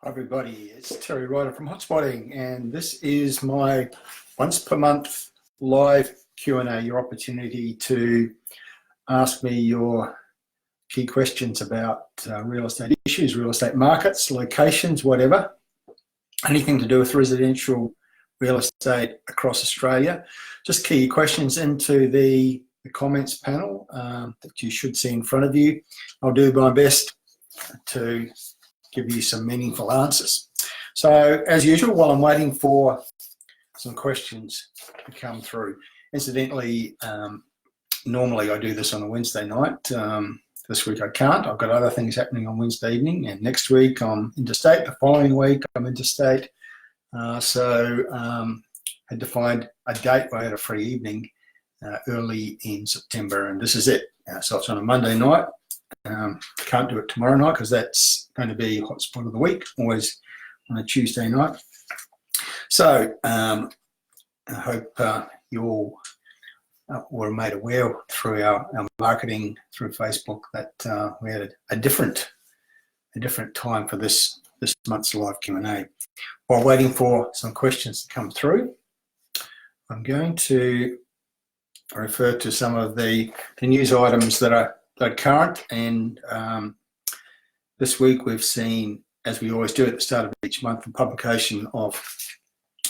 Hi everybody, it's Terry Ryder from Hotspotting, and this is my once per month live Q&A, your opportunity to ask me your key questions about real estate issues, real estate markets, locations, whatever, anything to do with residential real estate across Australia. Just key questions into the comments panel that you should see in front of you. I'll do my best to give you some meaningful answers. So as usual, while I'm waiting for some questions to come through, incidentally, normally I do this on a Wednesday night. This week I can't. I've got other things happening on Wednesday evening, and next week I'm interstate. The following week I'm interstate. So had to find a date where I had a free evening early in September, and this is it. So it's on a Monday night. Can't do it tomorrow night because that's going to be hotspot of the week, always on a Tuesday night. So I hope you all were made aware through our marketing through Facebook that we had a different time for this month's live Q&A. While waiting for some questions to come through, I'm going to refer to some of the news items that are current, and this week we've seen, as we always do at the start of each month, the publication of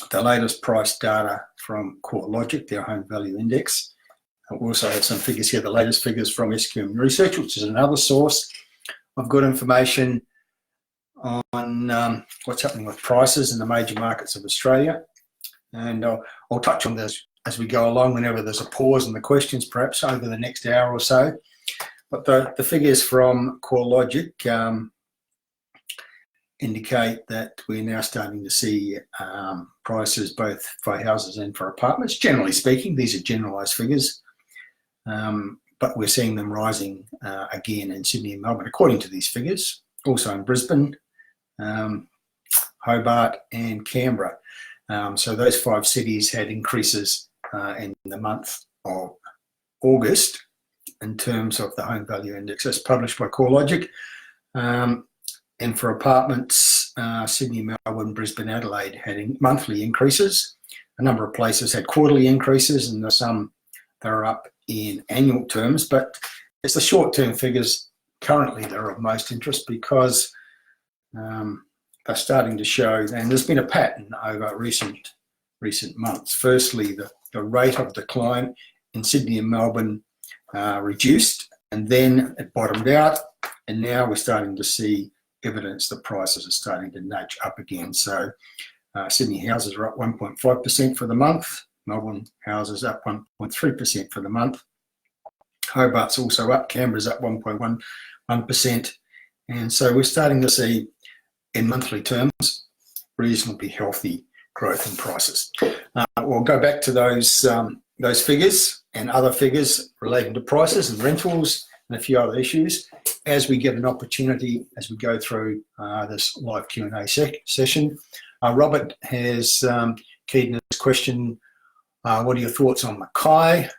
the latest price data from CoreLogic, their home value index. We also have some figures here, the latest figures from SQM Research, which is another source of good information on what's happening with prices in the major markets of Australia. And I'll touch on this as we go along whenever there's a pause in the questions, perhaps over the next hour or so. But the figures from CoreLogic indicate that we're now starting to see prices both for houses and for apartments. Generally speaking, these are generalised figures, but we're seeing them rising again in Sydney and Melbourne, according to these figures. Also in Brisbane, Hobart and Canberra. So those 5 cities had increases in the month of August in terms of the home value index. That's published by CoreLogic. And for apartments, Sydney, Melbourne, Brisbane, Adelaide had monthly increases. A number of places had quarterly increases, and there's some that are up in annual terms. But it's the short-term figures currently that are of most interest, because they're starting to show, and there's been a pattern over recent months. Firstly, the rate of decline in Sydney and Melbourne reduced, and then it bottomed out, and now we're starting to see evidence that prices are starting to nudge up again. So Sydney houses are up 1.5% for the month, Melbourne houses up 1.3% for the month, Hobart's also up, Canberra's up 1.1%, and so we're starting to see, in monthly terms, reasonably healthy growth in prices. We'll go back to those figures and other figures relating to prices and rentals and a few other issues as we get an opportunity as we go through this live Q&A session. Robert has keyed in this question, what are your thoughts on Mackay?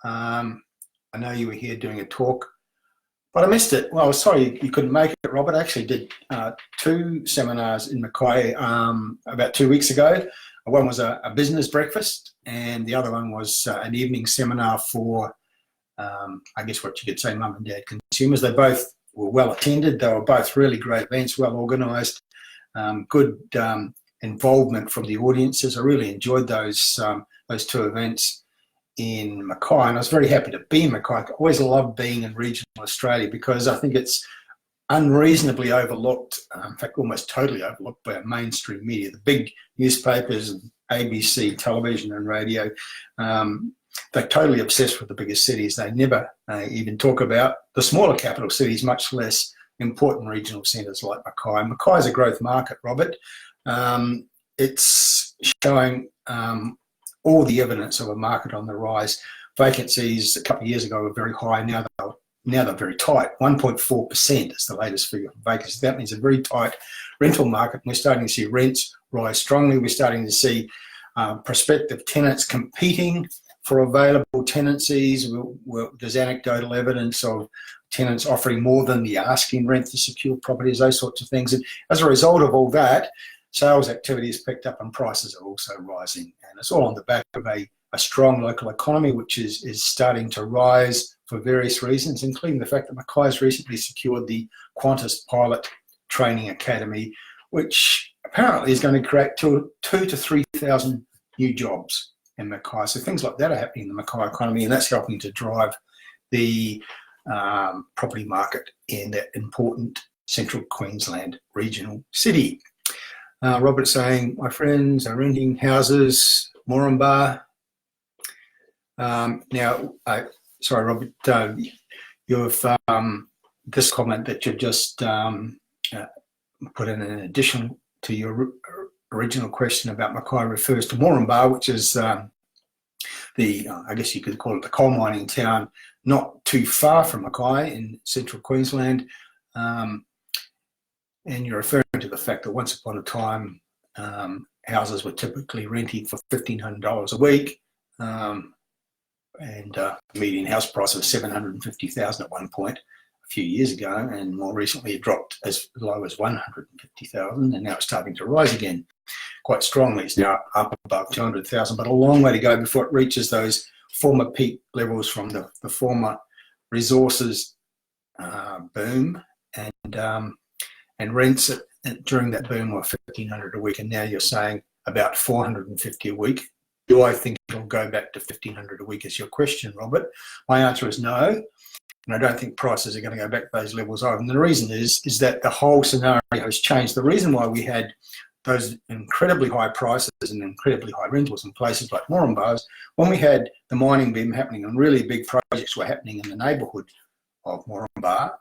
I know you were here doing a talk, but I missed it. Well, sorry you couldn't make it, Robert. I actually did 2 seminars in Mackay about 2 weeks ago. One was a business breakfast, and the other one was an evening seminar for, I guess what you could say, mum and dad consumers. They both were well attended. They were both really great events, well organised, good involvement from the audiences. I really enjoyed those 2 events in Mackay, and I was very happy to be in Mackay. I always love being in regional Australia because I think it's unreasonably overlooked, in fact almost totally overlooked by our mainstream media. The big newspapers and ABC, television and radio, they're totally obsessed with the biggest cities. They never even talk about the smaller capital cities, much less important regional centres like Mackay. Mackay is a growth market, Robert. It's showing all the evidence of a market on the rise. Vacancies a couple of years ago were very high. Now they're very tight. 1.4% is the latest figure for vacancies. That means a very tight rental market. We're starting to see rents rise strongly. We're starting to see prospective tenants competing for available tenancies. There's anecdotal evidence of tenants offering more than the asking rent to secure properties, those sorts of things. And as a result of all that, sales activity has picked up and prices are also rising. And it's all on the back of a strong local economy, which is starting to rise for various reasons, including the fact that Mackay has recently secured the Qantas Pilot Training Academy, which apparently is going to create 2,000 to 3,000 new jobs in Mackay. So things like that are happening in the Mackay economy, and that's helping to drive the property market in that important central Queensland regional city. Robert's saying, my friends are renting houses, Moranbah. Sorry, Robert, you've this comment that you've just put in addition to your original question about Mackay refers to Moranbah, which is I guess you could call it the coal mining town, not too far from Mackay in central Queensland. And you're referring to the fact that once upon a time, houses were typically rented for $1,500 a week, and median house price was $750,000 at one point a few years ago, and more recently it dropped as low as $150,000, and now it's starting to rise again quite strongly. It's now up above $200,000, but a long way to go before it reaches those former peak levels from the former resources boom, and rents during that boom were $1,500 a week, and now you're saying about $450 a week. Do I think it'll go back to $1,500 a week is your question, Robert. My answer is no, and I don't think prices are going to go back to those levels either. And the reason is that the whole scenario has changed. The reason why we had those incredibly high prices and incredibly high rentals in places like Moranbah is when we had the mining boom happening and really big projects were happening in the neighbourhood of Moranbah,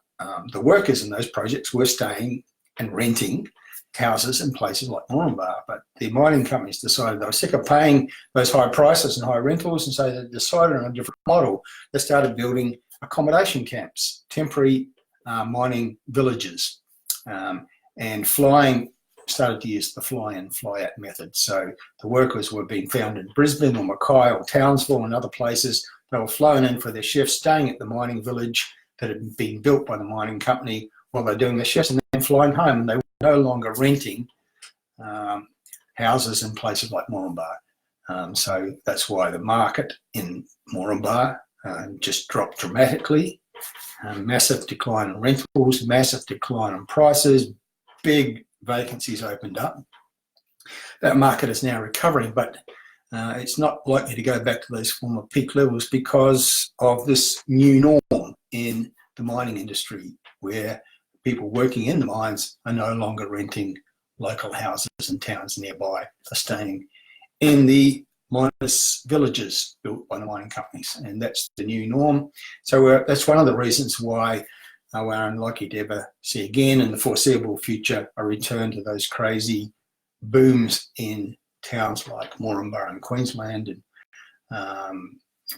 the workers in those projects were staying and renting houses in places like Moranbah, but the mining companies decided they were sick of paying those high prices and high rentals, and so they decided on a different model. They started building accommodation camps, temporary mining villages, and started to use the fly-in, fly-out method. So the workers were being found in Brisbane or Mackay or Townsville and other places. They were flown in for their shifts, staying at the mining village that had been built by the mining company while they're doing their shifts, and then flying home. And they were no longer renting houses in places like Moranbah. So that's why the market in Moranbah just dropped dramatically. Massive decline in rentals, massive decline in prices, big vacancies opened up. That market is now recovering, but it's not likely to go back to those former peak levels because of this new norm in the mining industry, where people working in the mines are no longer renting local houses and towns nearby, are staying in the miners' villages built by the mining companies, and that's the new norm. So that's one of the reasons why we're unlikely to ever see again in the foreseeable future a return to those crazy booms in towns like Moranbah in Queensland and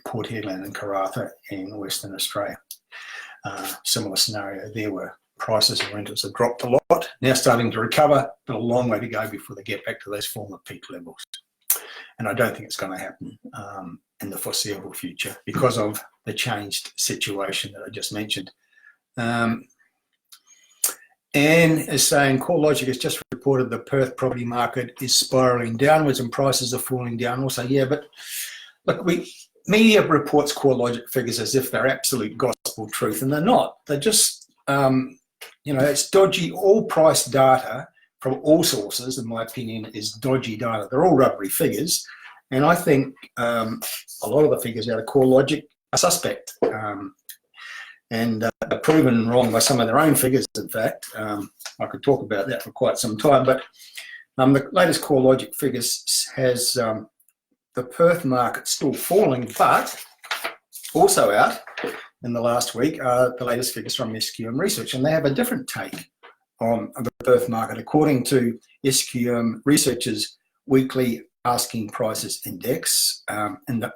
Port Hedland and Karratha in Western Australia. Similar scenario there where prices and rentals have dropped a lot, now starting to recover, but a long way to go before they get back to those former peak levels. And I don't think it's going to happen in the foreseeable future because of the changed situation that I just mentioned. Anne is saying, CoreLogic has just reported the Perth property market is spiralling downwards and prices are falling down also. Yeah, but look, media reports CoreLogic figures as if they're absolute gospel truth, and they're not. They're just, it's dodgy. All price data from all sources, in my opinion, is dodgy data. They're all rubbery figures, and I think a lot of the figures out of CoreLogic are suspect. And proven wrong by some of their own figures, in fact. I could talk about that for quite some time, but the latest CoreLogic figures has the Perth market still falling, but also out in the last week are the latest figures from SQM Research, and they have a different take on the Perth market. According to SQM Research's weekly asking prices index, in the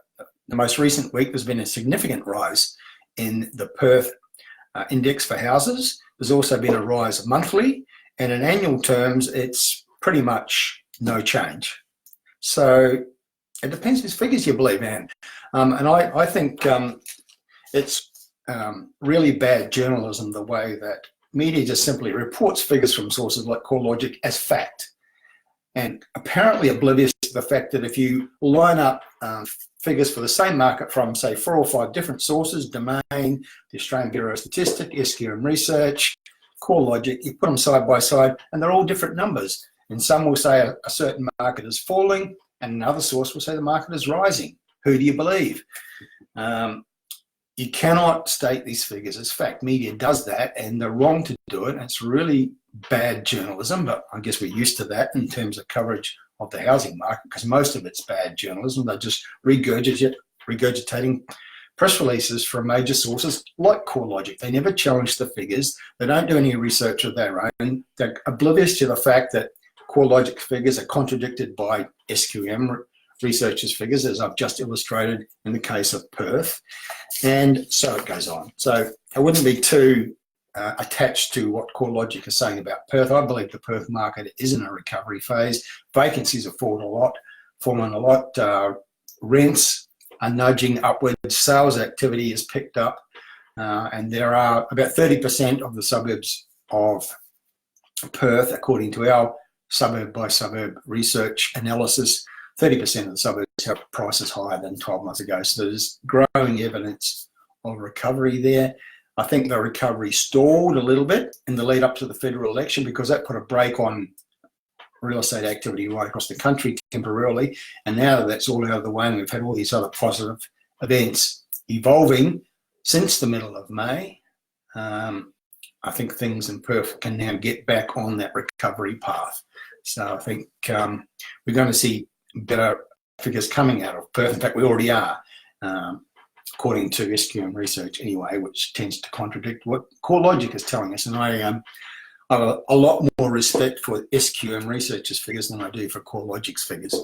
most recent week, there's been a significant rise in the Perth index for houses. There's also been a rise monthly, and in annual terms, it's pretty much no change. So it depends whose figures you believe, Anne. And I think it's really bad journalism, the way that media just simply reports figures from sources like CoreLogic as fact, and apparently oblivious to the fact that if you line up figures for the same market from, say, 4 or 5 different sources, Domain, the Australian Bureau of Statistics, SQM Research, CoreLogic, you put them side by side, and they're all different numbers. And some will say a certain market is falling, and another source will say the market is rising. Who do you believe? You cannot state these figures as fact. Media does that, and they're wrong to do it. And it's really bad journalism, but I guess we're used to that in terms of coverage of the housing market, because most of it's bad journalism. They're just regurgitating press releases from major sources like CoreLogic. They never challenge the figures. They don't do any research of their own. They're oblivious to the fact that CoreLogic figures are contradicted by SQM researchers' figures, as I've just illustrated in the case of Perth, and so it goes on. So I wouldn't be too attached to what CoreLogic is saying about Perth. I believe the Perth market is in a recovery phase. Vacancies have fallen a lot. Rents are nudging upwards. Sales activity has picked up, and there are about 30% of the suburbs of Perth, according to our suburb by suburb research analysis, 30% of the suburbs have prices higher than 12 months ago. So there's growing evidence of recovery there. I think the recovery stalled a little bit in the lead up to the federal election, because that put a brake on real estate activity right across the country temporarily. And now that that's all out of the way, and we've had all these other positive events evolving since the middle of May, I think things in Perth can now get back on that recovery path. So I think we're going to see better figures coming out of Perth. In fact, we already are, according to SQM research anyway, which tends to contradict what CoreLogic is telling us. And I have a lot more respect for SQM researchers' figures than I do for CoreLogic's figures.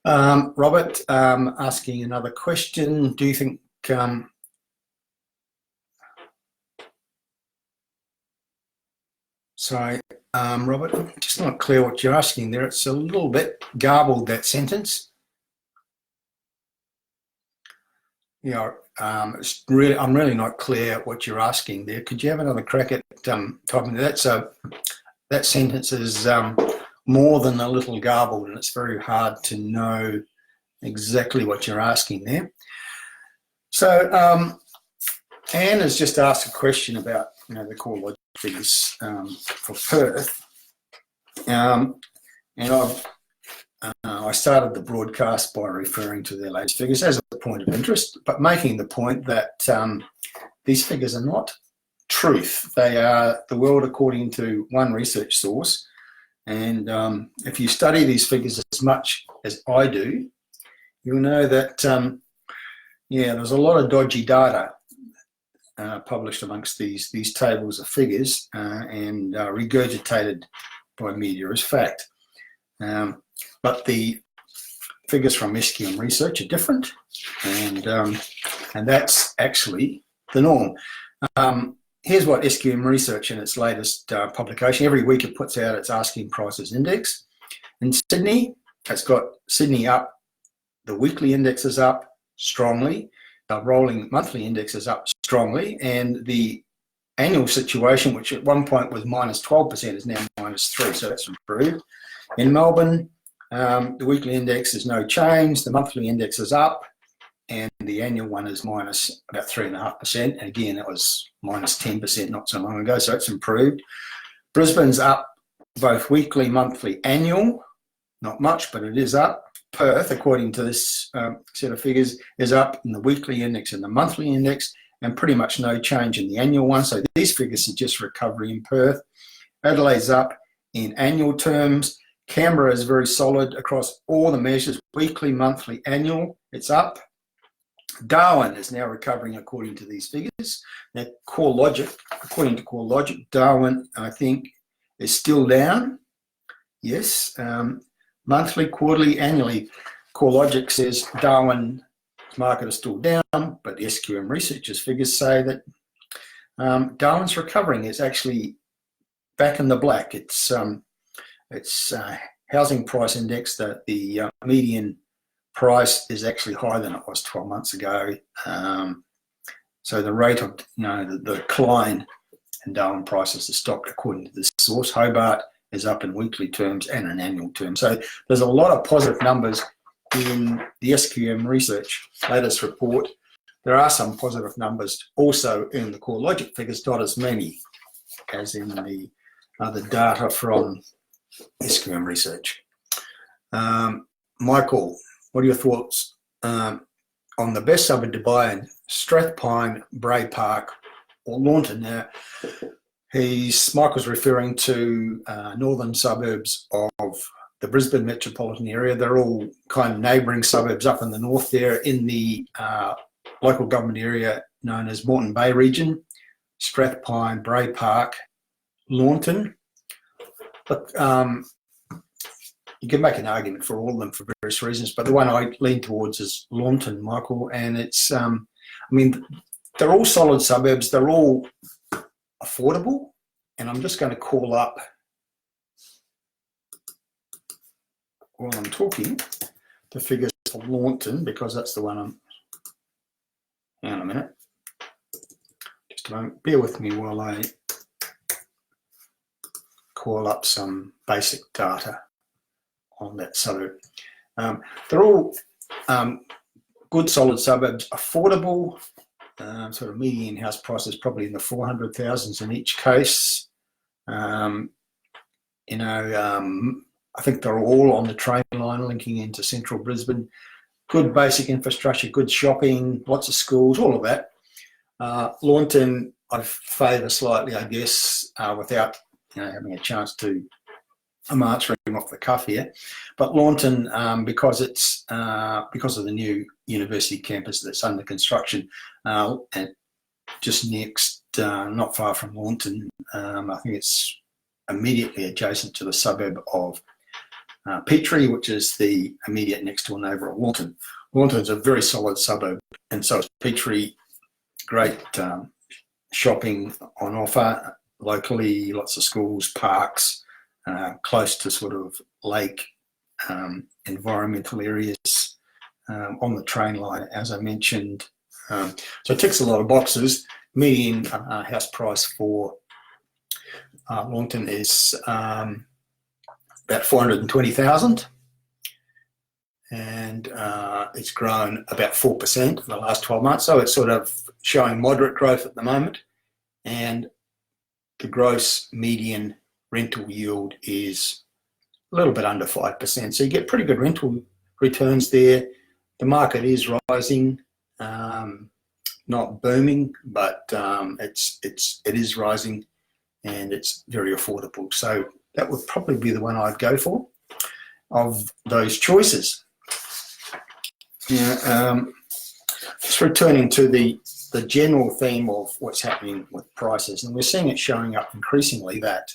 Robert, asking another question. Do you think sorry, Robert, I'm just not clear what you're asking there. It's a little bit garbled, that sentence. Yeah, I'm really not clear what you're asking there. Could you have another crack at typing that? So that sentence is more than a little garbled, and it's very hard to know exactly what you're asking there. So Anne has just asked a question about the CoreLogic figures for Perth, and I started the broadcast by referring to their latest figures as a point of interest, but making the point that these figures are not truth. They are the world according to one research source, and if you study these figures as much as I do, you'll know that there's a lot of dodgy data published amongst these tables of figures and regurgitated by media as fact. But the figures from SQM research are different, and that's actually the norm. Here's what SQM research in its latest publication, every week it puts out its asking prices index. In Sydney, it's got Sydney up, the weekly index is up strongly, rolling monthly index is up strongly, and the annual situation, which at one point was minus 12%, is now minus 3%, so that's improved. In Melbourne, the weekly index is no change, the monthly index is up, and the annual one is minus about 3.5%. And again, it was minus 10% not so long ago, so it's improved. Brisbane's up both weekly, monthly, annual, not much, but it is up. Perth, according to this set of figures, is up in the weekly index and the monthly index, and pretty much no change in the annual one. So these figures suggest recovery in Perth. Adelaide's up in annual terms. Canberra is very solid across all the measures, weekly, monthly, annual, it's up. Darwin is now recovering according to these figures. Now, according to CoreLogic, Darwin, I think, is still down. Yes, monthly, quarterly, annually. CoreLogic says Darwin's market is still down, but the SQM researchers' figures say that Darwin's recovering. It's actually back in the black. It's housing price index, that the median price is actually higher than it was 12 months ago. So the rate of, the decline in Darwin prices has stopped according to this source. Hobart is up in weekly terms and in annual terms. So there's a lot of positive numbers in the SQM research latest report. There are some positive numbers also in the CoreLogic figures, not as many as in the other data from SQM research. Michael, what are your thoughts on the best suburb to buy in Strathpine, Bray Park or Launton? Now, Michael's referring to northern suburbs of the Brisbane metropolitan area. They're all kind of neighbouring suburbs up in the north there in the local government area known as Moreton Bay region, Strathpine, Bray Park, Launton. Look, you can make an argument for all of them for various reasons, but the one I lean towards is Launton, Michael, and it's, I mean, they're all solid suburbs, they're all affordable, and I'm just going to call up, while I'm talking, the figures for Launton, because that's the one I'm, hang on a minute, just a moment, bear with me while I call up some basic data on that suburb. They're all good solid suburbs, affordable, sort of median house prices probably in the 400,000s in each case. I think they're all on the train line linking into central Brisbane. Good basic infrastructure, good shopping, lots of schools, all of that. Launton I favour slightly, I guess, without having a chance to, I'm answering off the cuff here, but Launton, because it's because of the new university campus that's under construction, and just next, not far from Launton, I think it's immediately adjacent to the suburb of Petrie, which is the immediate next door neighbour of Launton. Launton's a very solid suburb, and so is Petrie. Great shopping on offer locally, lots of schools, parks, close to sort of lake environmental areas on the train line, as I mentioned. So it ticks a lot of boxes. Median house price for Launton is about 420,000, and it's grown about 4% in the last 12 months. So it's sort of showing moderate growth at the moment, and the gross median rental yield is a little bit under 5%. So you get pretty good rental returns there. The market is rising, not booming, but it is rising, and it's very affordable. So that would probably be the one I'd go for of those choices. Now, just returning to the general theme of what's happening with prices, and we're seeing it showing up increasingly that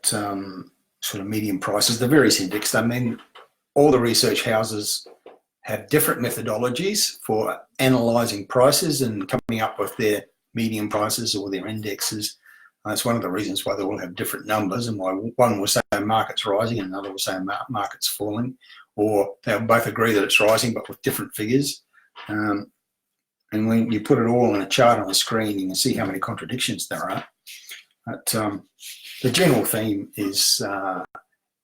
sort of median prices, the various indexes. I mean, all the research houses have different methodologies for analysing prices and coming up with their median prices or their indexes. That's one of the reasons why they all have different numbers, and why one will say market's rising and another will say market's falling, or they'll both agree that it's rising but with different figures. And when you put it all on a chart on the screen, you can see how many contradictions there are. But the general theme is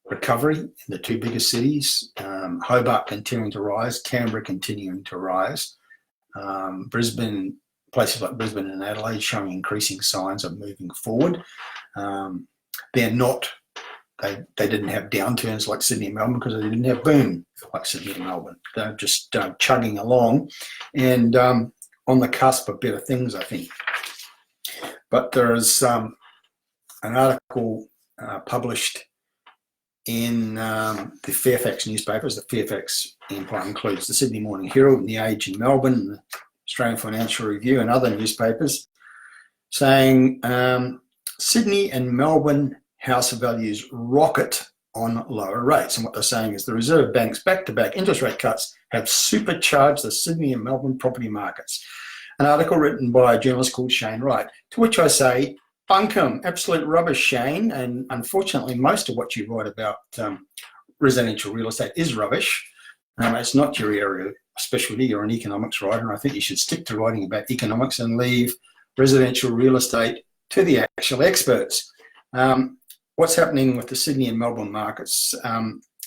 recovery in the two biggest cities, Hobart continuing to rise, Canberra continuing to rise, Brisbane, places like Brisbane and Adelaide showing increasing signs of moving forward. They're not, they didn't have downturns like Sydney and Melbourne because they didn't have boom like Sydney and Melbourne. They're just chugging along and on the cusp of better things, I think. But there is an article published in the Fairfax newspapers. The Fairfax Empire includes the Sydney Morning Herald and the Age in Melbourne, the Australian Financial Review and other newspapers, saying Sydney and Melbourne house values rocket on lower rates. And what they're saying is the Reserve Bank's back-to-back interest rate cuts have supercharged the Sydney and Melbourne property markets. An article written by a journalist called Shane Wright, to which I say, bunkum, absolute rubbish, Shane. And unfortunately, most of what you write about residential real estate is rubbish. It's not your area of specialty. You're an economics writer, and I think you should stick to writing about economics and leave residential real estate to the actual experts. What's happening with the Sydney and Melbourne markets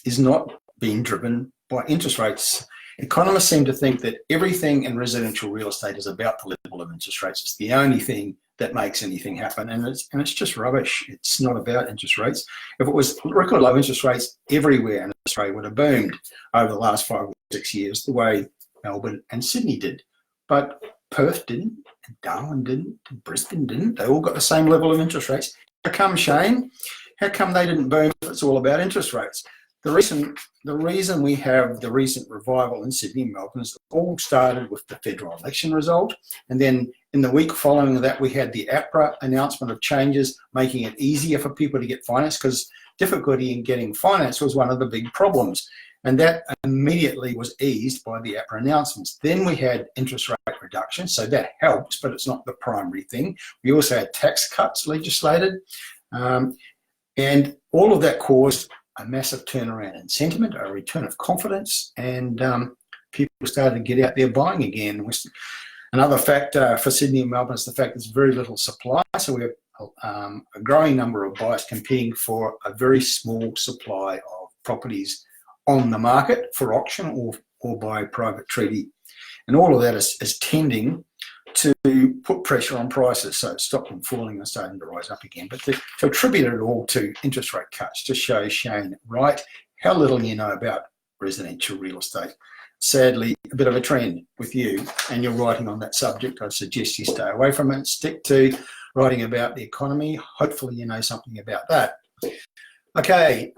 is not being driven by interest rates. Economists seem to think that everything in residential real estate is about the level of interest rates. It's the only thing that makes anything happen, and it's just rubbish. It's not about interest rates. If it was record low interest rates everywhere in Australia, would have boomed over the last 5 or 6 years the way Melbourne and Sydney did. But Perth didn't, and Darwin didn't, and Brisbane didn't. They all got the same level of interest rates. How come, Shane? How come they didn't boom if it's all about interest rates? The reason we have the recent revival in Sydney and Melbourne is it all started with the federal election result. And then in the week following that, we had the APRA announcement of changes, making it easier for people to get finance, because difficulty in getting finance was one of the big problems. And that immediately was eased by the APRA announcements. Then we had interest rate reductions, so that helps, but it's not the primary thing. We also had tax cuts legislated. And all of that caused a massive turnaround in sentiment, a return of confidence, and people started to get out there buying again. Another factor for Sydney and Melbourne is the fact there's very little supply, so we have a growing number of buyers competing for a very small supply of properties on the market for auction or by private treaty. And all of that is tending to put pressure on prices, so it stopped them falling and starting to rise up again. But to attribute it all to interest rate cuts just shows, Shane, right, how little you know about residential real estate. Sadly, a bit of a trend with you, and you're writing on that subject. I'd suggest you stay away from it, stick to writing about the economy. Hopefully you know something about that. Okay,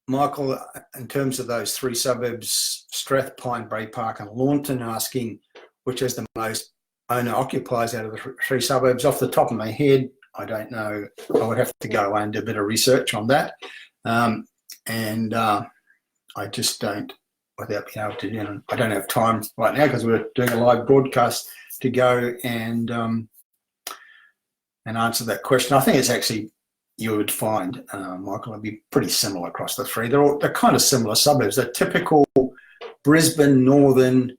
Michael, in terms of those 3 suburbs, Strathpine, Bray Park and Launton, asking which is the most owner-occupiers out of the 3 suburbs. Off the top of my head, I don't know. I would have to go away and do a bit of research on that. I just don't, without being able to, I don't have time right now because we're doing a live broadcast to go and answer that question. I think it's actually, you would find, Michael, it'd be pretty similar across the 3. They're kind of similar suburbs. They're typical Brisbane, northern,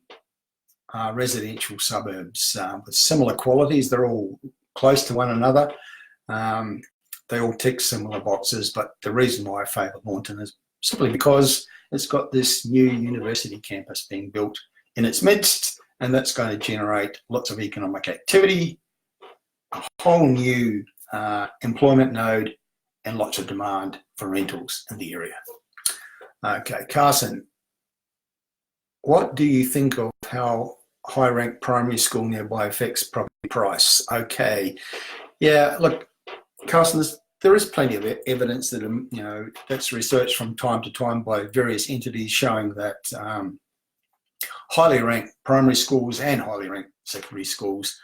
residential suburbs with similar qualities. They're all close to one another. They all tick similar boxes, but the reason why I favour Launton is simply because it's got this new university campus being built in its midst, and that's going to generate lots of economic activity, a whole new employment node, and lots of demand for rentals in the area. Okay, Carson, what do you think of how high-ranked primary school nearby affects property price? Okay, yeah, look, Carson, there is plenty of evidence that, that's researched from time to time by various entities showing that highly ranked primary schools and highly ranked secondary schools,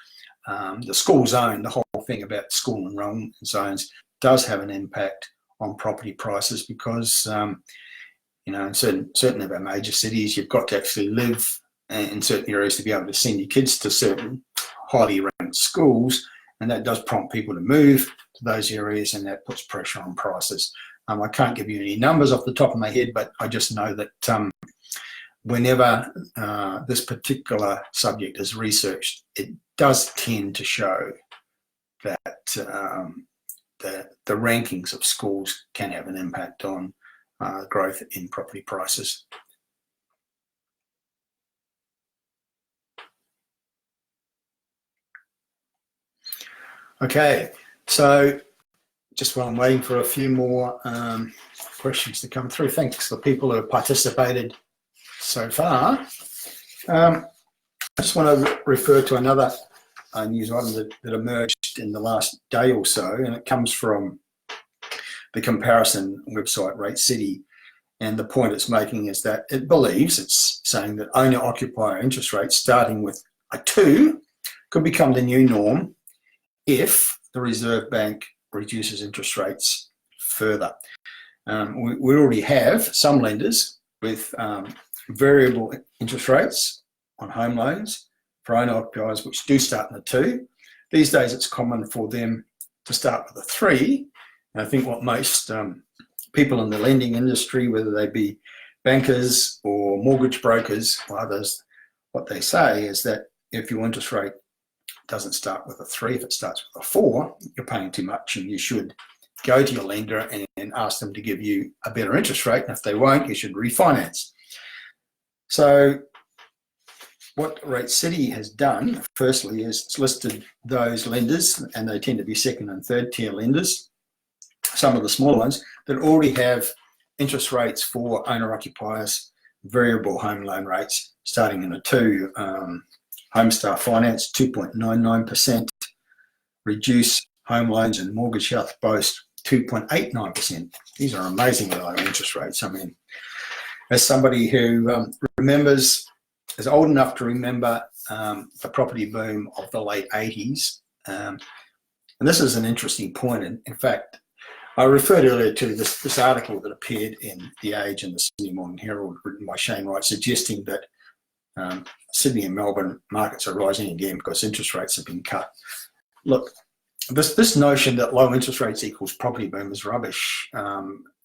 the school zone, the whole thing about school enrollment zones does have an impact on property prices because, in certain of our major cities, you've got to actually live in certain areas to be able to send your kids to certain highly ranked schools, and that does prompt people to move to those areas, and that puts pressure on prices. I can't give you any numbers off the top of my head, but I just know that whenever this particular subject is researched, it does tend to show that the rankings of schools can have an impact on growth in property prices. Okay, so just while I'm waiting for a few more questions to come through, thanks to the people who have participated so far. I just want to refer to another news item that emerged in the last day or so, and it comes from the comparison website Rate City. And the point it's making is that it believes, it's saying that owner-occupier interest rates starting with a 2 could become the new norm if the Reserve Bank reduces interest rates further. We already have some lenders with variable interest rates on home loans for owner-occupiers which do start in a 2. These days it's common for them to start with a 3. And I think what most people in the lending industry, whether they be bankers or mortgage brokers or others, what they say is that if your interest rate doesn't start with a 3, if it starts with a 4, you're paying too much, and you should go to your lender and ask them to give you a better interest rate. And if they won't, you should refinance. So what Rate City has done, firstly, is it's listed those lenders, and they tend to be second and third tier lenders, some of the smaller ones, that already have interest rates for owner-occupiers, variable home loan rates, starting in a 2, Homestar Finance, 2.99%, Reduce Home Loans and Mortgage Health Boast, 2.89%. These are amazingly low interest rates. I mean, as somebody who remembers, is old enough to remember the property boom of the late 80s, and this is an interesting point. In fact, I referred earlier to this article that appeared in The Age and the Sydney Morning Herald, written by Shane Wright, suggesting that Sydney and Melbourne markets are rising again because interest rates have been cut. Look, this notion that low interest rates equals property boom is rubbish.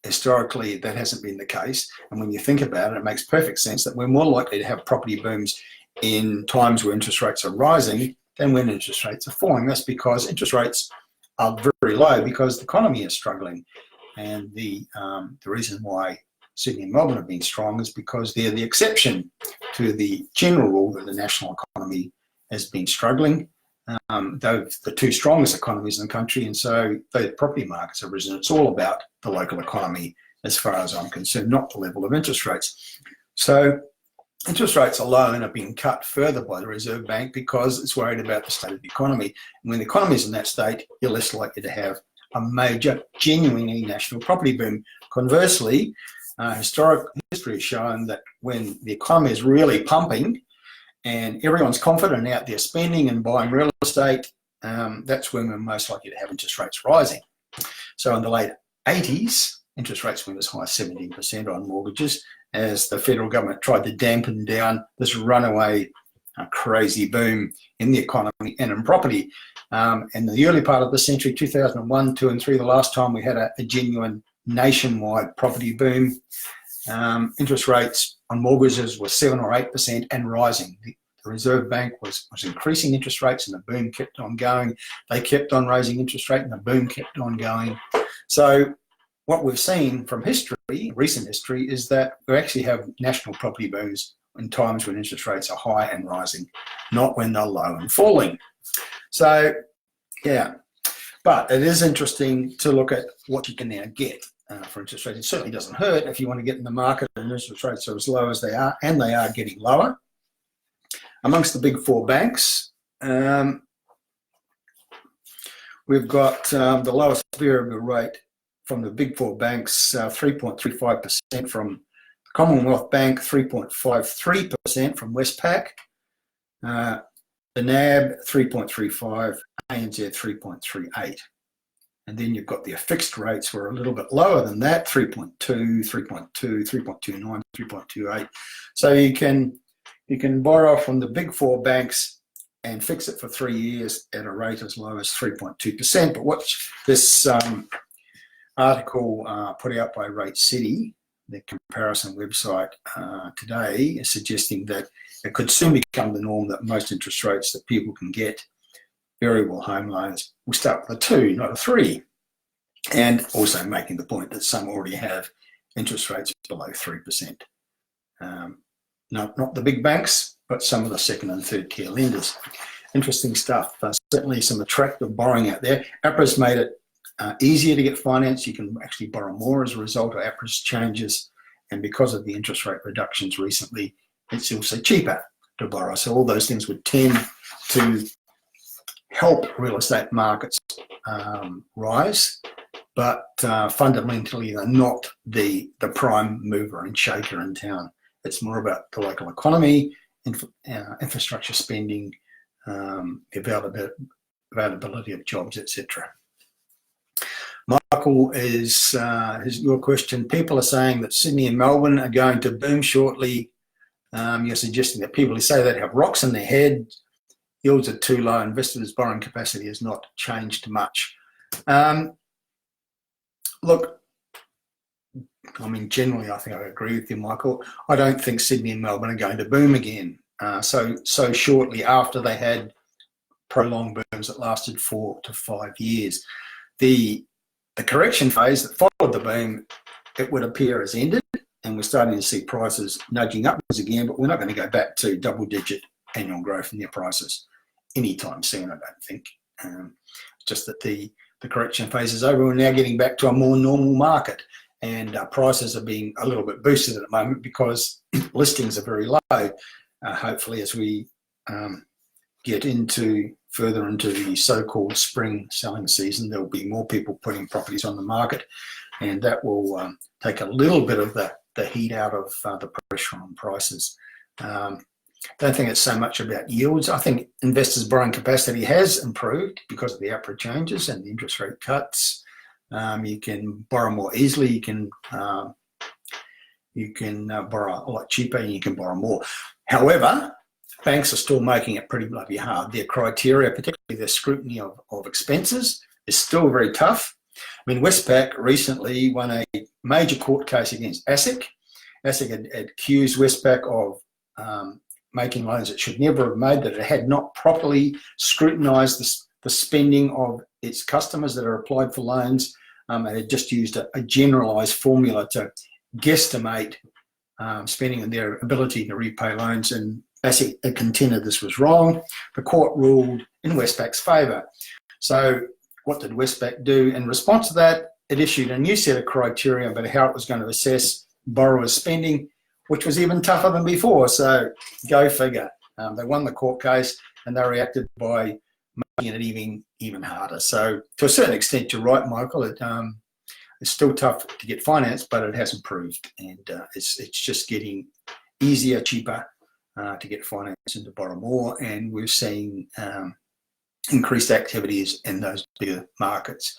Historically, that hasn't been the case. And when you think about it, it makes perfect sense that we're more likely to have property booms in times where interest rates are rising than when interest rates are falling. That's because interest rates are very low because the economy is struggling. And the reason why Sydney and Melbourne have been strong is because they're the exception to the general rule that the national economy has been struggling. They're the 2 strongest economies in the country, and so the property markets have risen. It's all about the local economy as far as I'm concerned, not the level of interest rates. So interest rates are low and are being cut further by the Reserve Bank because it's worried about the state of the economy. And when the economy is in that state, you're less likely to have a major, genuinely national property boom. Conversely, historic history has shown that when the economy is really pumping and everyone's confident out there spending and buying real estate, that's when we're most likely to have interest rates rising. So in the late 80s, interest rates went as high as 17% on mortgages as the federal government tried to dampen down this runaway crazy boom in the economy and in property. In the early part of the century, 2001, 2 and 3, the last time we had a genuine nationwide property boom, interest rates on mortgages were 7 or 8% and rising. The Reserve Bank was increasing interest rates and the boom kept on going. They kept on raising interest rate and the boom kept on going. So what we've seen from history, recent history, is that we actually have national property booms in times when interest rates are high and rising, not when they're low and falling. So, yeah, but it is interesting to look at what you can now get for interest rates. It certainly doesn't hurt if you want to get in the market and interest rates are as low as they are, and they are getting lower. Amongst the big 4 banks, we've got the lowest variable rate from the big 4 banks, 3.35% from the Commonwealth Bank, 3.53% from Westpac, the NAB 3.35, ANZ 3.38. And then you've got the fixed rates were a little bit lower than that, 3.2, 3.2, 3.29, 3.28. So you can borrow from the big 4 banks and fix it for 3 years at a rate as low as 3.2%. But what this article put out by Rate City, the comparison website today, is suggesting that it could soon become the norm that most interest rates that people can get, variable home loans, will start with a 2, not a 3. And also making the point that some already have interest rates below 3%. Not the big banks, but some of the second and third tier lenders. Interesting stuff. Certainly some attractive borrowing out there. APRA's made it easier to get finance. You can actually borrow more as a result of APRA's changes. And because of the interest rate reductions recently, it's also cheaper to borrow. So all those things would tend to help real estate markets rise, but fundamentally they're not the prime mover and shaker in town. It's more about the local economy, infrastructure spending, availability of jobs, etc. Michael, is your question. People are saying that Sydney and Melbourne are going to boom shortly. You're suggesting that people who say that have rocks in their head, yields are too low, investors' borrowing capacity has not changed much. Look, I mean, generally, I think I agree with you, Michael. I don't think Sydney and Melbourne are going to boom again so shortly after they had prolonged booms that lasted 4 to 5 years. The correction phase that followed the boom, it would appear, has ended, and we're starting to see prices nudging upwards again, but we're not going to go back to double-digit annual growth in their prices anytime soon, I don't think. Just that the correction phase is over. We're now getting back to a more normal market, and prices are being a little bit boosted at the moment because listings are very low. Hopefully, as we get further into the so-called spring selling season, there will be more people putting properties on the market, and that will take a little bit of the heat out of the pressure on prices. Don't think it's so much about yields. I think investors' borrowing capacity has improved because of the APRA changes and the interest rate cuts. You can borrow more easily. You can borrow a lot cheaper, and you can borrow more. However, banks are still making it pretty bloody hard. Their criteria, particularly their scrutiny of expenses, is still very tough. I mean, Westpac recently won a major court case against ASIC. ASIC had accused Westpac of making loans it should never have made, that it had not properly scrutinised the spending of its customers that are applied for loans. It had just used a generalised formula to guesstimate spending and their ability to repay loans, and ASIC contended this was wrong. The court ruled in Westpac's favour. So what did Westpac do in response to that? It issued a new set of criteria about how it was going to assess borrowers' spending, which was even tougher than before. So go figure. They won the court case, and they reacted by making it even harder. So to a certain extent, you're right, Michael. It's still tough to get finance, but it has improved, and it's just getting easier, cheaper to get finance and to borrow more. And we're seeing increased activities in those bigger markets,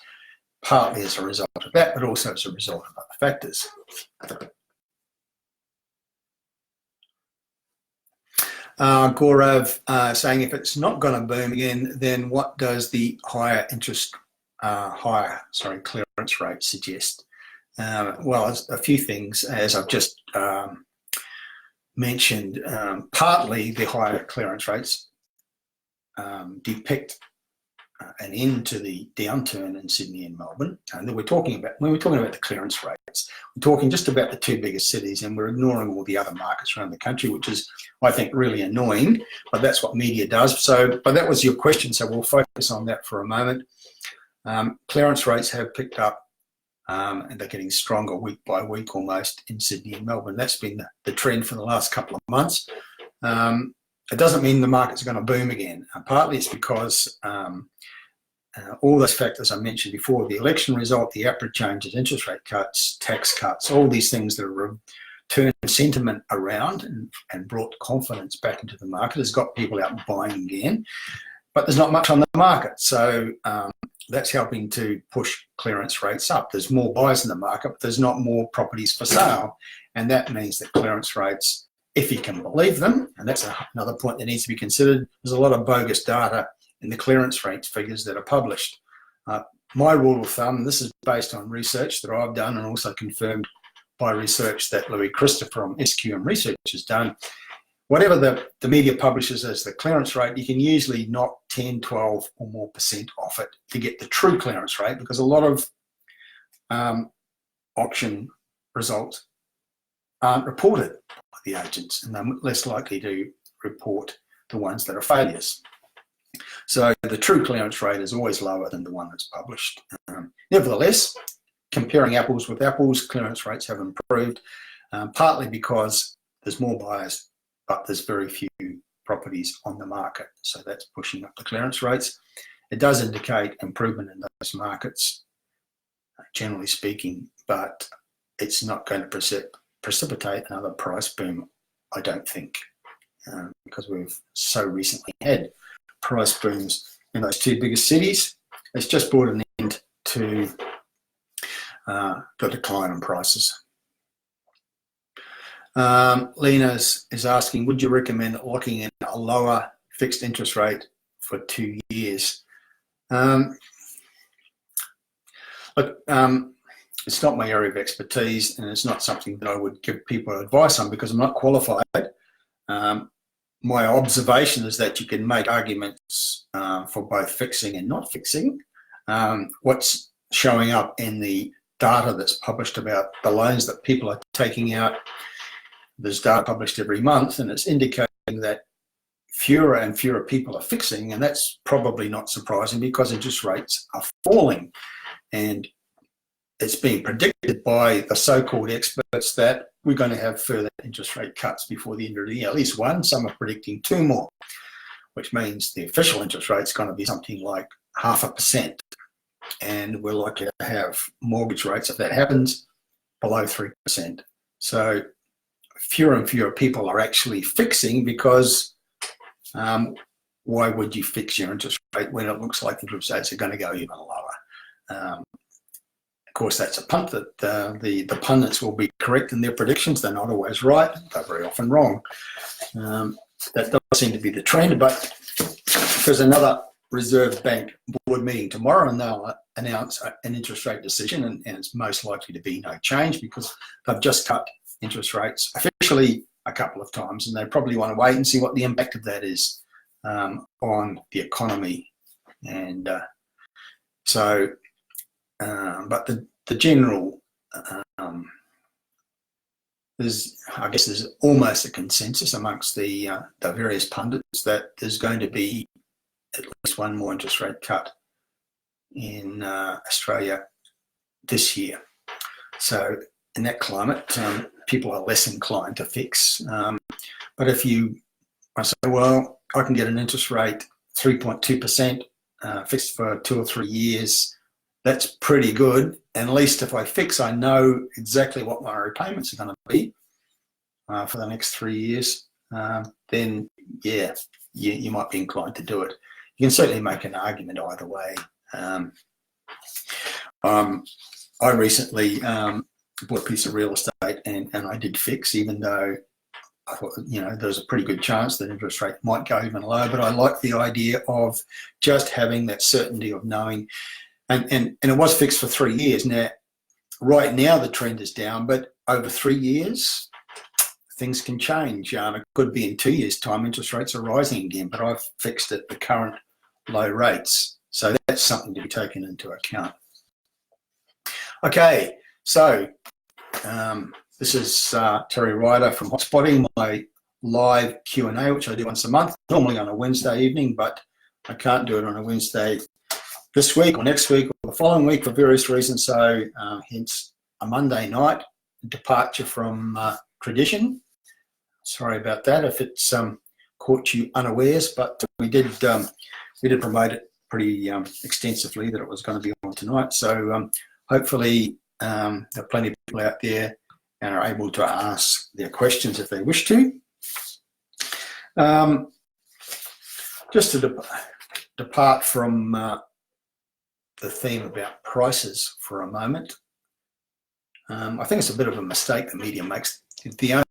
partly as a result of that, but also as a result of other factors. Gaurav saying, if it's not going to boom again, then what does the higher clearance rate suggest? Well, a few things, as I've just mentioned. Partly the higher clearance rates depict an end to the downturn in Sydney and Melbourne. And when we're talking about the clearance rates, we're talking just about the two biggest cities, and we're ignoring all the other markets around the country, which is, I think, really annoying, but that's what media does. So, but that was your question, so we'll focus on that for a moment. Clearance rates have picked up, and they're getting stronger week by week almost in Sydney and Melbourne. That's been the trend for the last couple of months. It doesn't mean the market's going to boom again. Partly it's because all those factors I mentioned before, the election result, the APRA changes, interest rate cuts, tax cuts, all these things that have turned sentiment around and brought confidence back into the market, has got people out buying again. But there's not much on the market. So that's helping to push clearance rates up. There's more buyers in the market, but there's not more properties for sale. And that means that clearance rates, if you can believe them, and that's another point that needs to be considered, there's a lot of bogus data in the clearance rate figures that are published. My rule of thumb, and this is based on research that I've done and also confirmed by research that Louis Christopher from SQM Research has done, whatever the media publishes as the clearance rate, you can usually knock 10, 12 or more % off it to get the true clearance rate, because a lot of auction results aren't reported by the agents, and they're less likely to report the ones that are failures. So the true clearance rate is always lower than the one that's published. Nevertheless, comparing apples with apples, clearance rates have improved, partly because there's more buyers, but there's very few properties on the market. So that's pushing up the clearance rates. It does indicate improvement in those markets, generally speaking, but it's not going to precipitate another price boom, I don't think, because we've so recently had price booms in those two biggest cities. It's just brought an end to the decline in prices. Lena is asking, would you recommend locking in a lower fixed interest rate for 2 years? Look, It's not my area of expertise, and it's not something that I would give people advice on because I'm not qualified. My observation is that you can make arguments for both fixing and not fixing. What's showing up in the data that's published about the loans that people are taking out, there's data published every month, and it's indicating that fewer and fewer people are fixing, and that's probably not surprising because interest rates are falling. And it's being predicted by the so-called experts that we're going to have further interest rate cuts before the end of the year, at least one. Some are predicting 2 more, which means the official interest rate is going to be something like 0.5%. And we're likely to have mortgage rates, if that happens, below 3%. So fewer and fewer people are actually fixing because why would you fix your interest rate when it looks like interest rates are going to go even lower? Of course, that's a punt that the pundits will be correct in their predictions. They're not always right. They're very often wrong. That does seem to be the trend, but there's another Reserve Bank board meeting tomorrow, and they'll announce an interest rate decision, and it's most likely to be no change because they've just cut interest rates officially a couple of times, and they probably want to wait and see what the impact of that is on the economy. And but the general, there's almost a consensus amongst the various pundits that there's going to be at least one more interest rate cut in Australia this year. So in that climate, people are less inclined to fix. But if I say, well, I can get an interest rate 3.2% fixed for 2 or 3 years, that's pretty good. And at least if I fix, I know exactly what my repayments are going to be for the next 3 years. Then, yeah, you might be inclined to do it. You can certainly make an argument either way. I recently bought a piece of real estate and I did fix, even though I thought, there's a pretty good chance that interest rate might go even lower. But I like the idea of just having that certainty of knowing. And it was fixed for 3 years. Now, right now the trend is down, but over 3 years, things can change. It could be in 2 years' time, interest rates are rising again, but I've fixed at the current low rates. So that's something to be taken into account. Okay, so this is Terry Ryder from Hotspotting, my live Q&A, which I do once a month, normally on a Wednesday evening, but I can't do it on a Wednesday this week or next week or the following week for various reasons. So hence a Monday night departure from tradition. Sorry about that if it's caught you unawares, but we did promote it pretty extensively that it was going to be on tonight. So hopefully there are plenty of people out there and are able to ask their questions if they wish to. Just to depart from the theme about prices for a moment, I think it's a bit of a mistake the media makes. The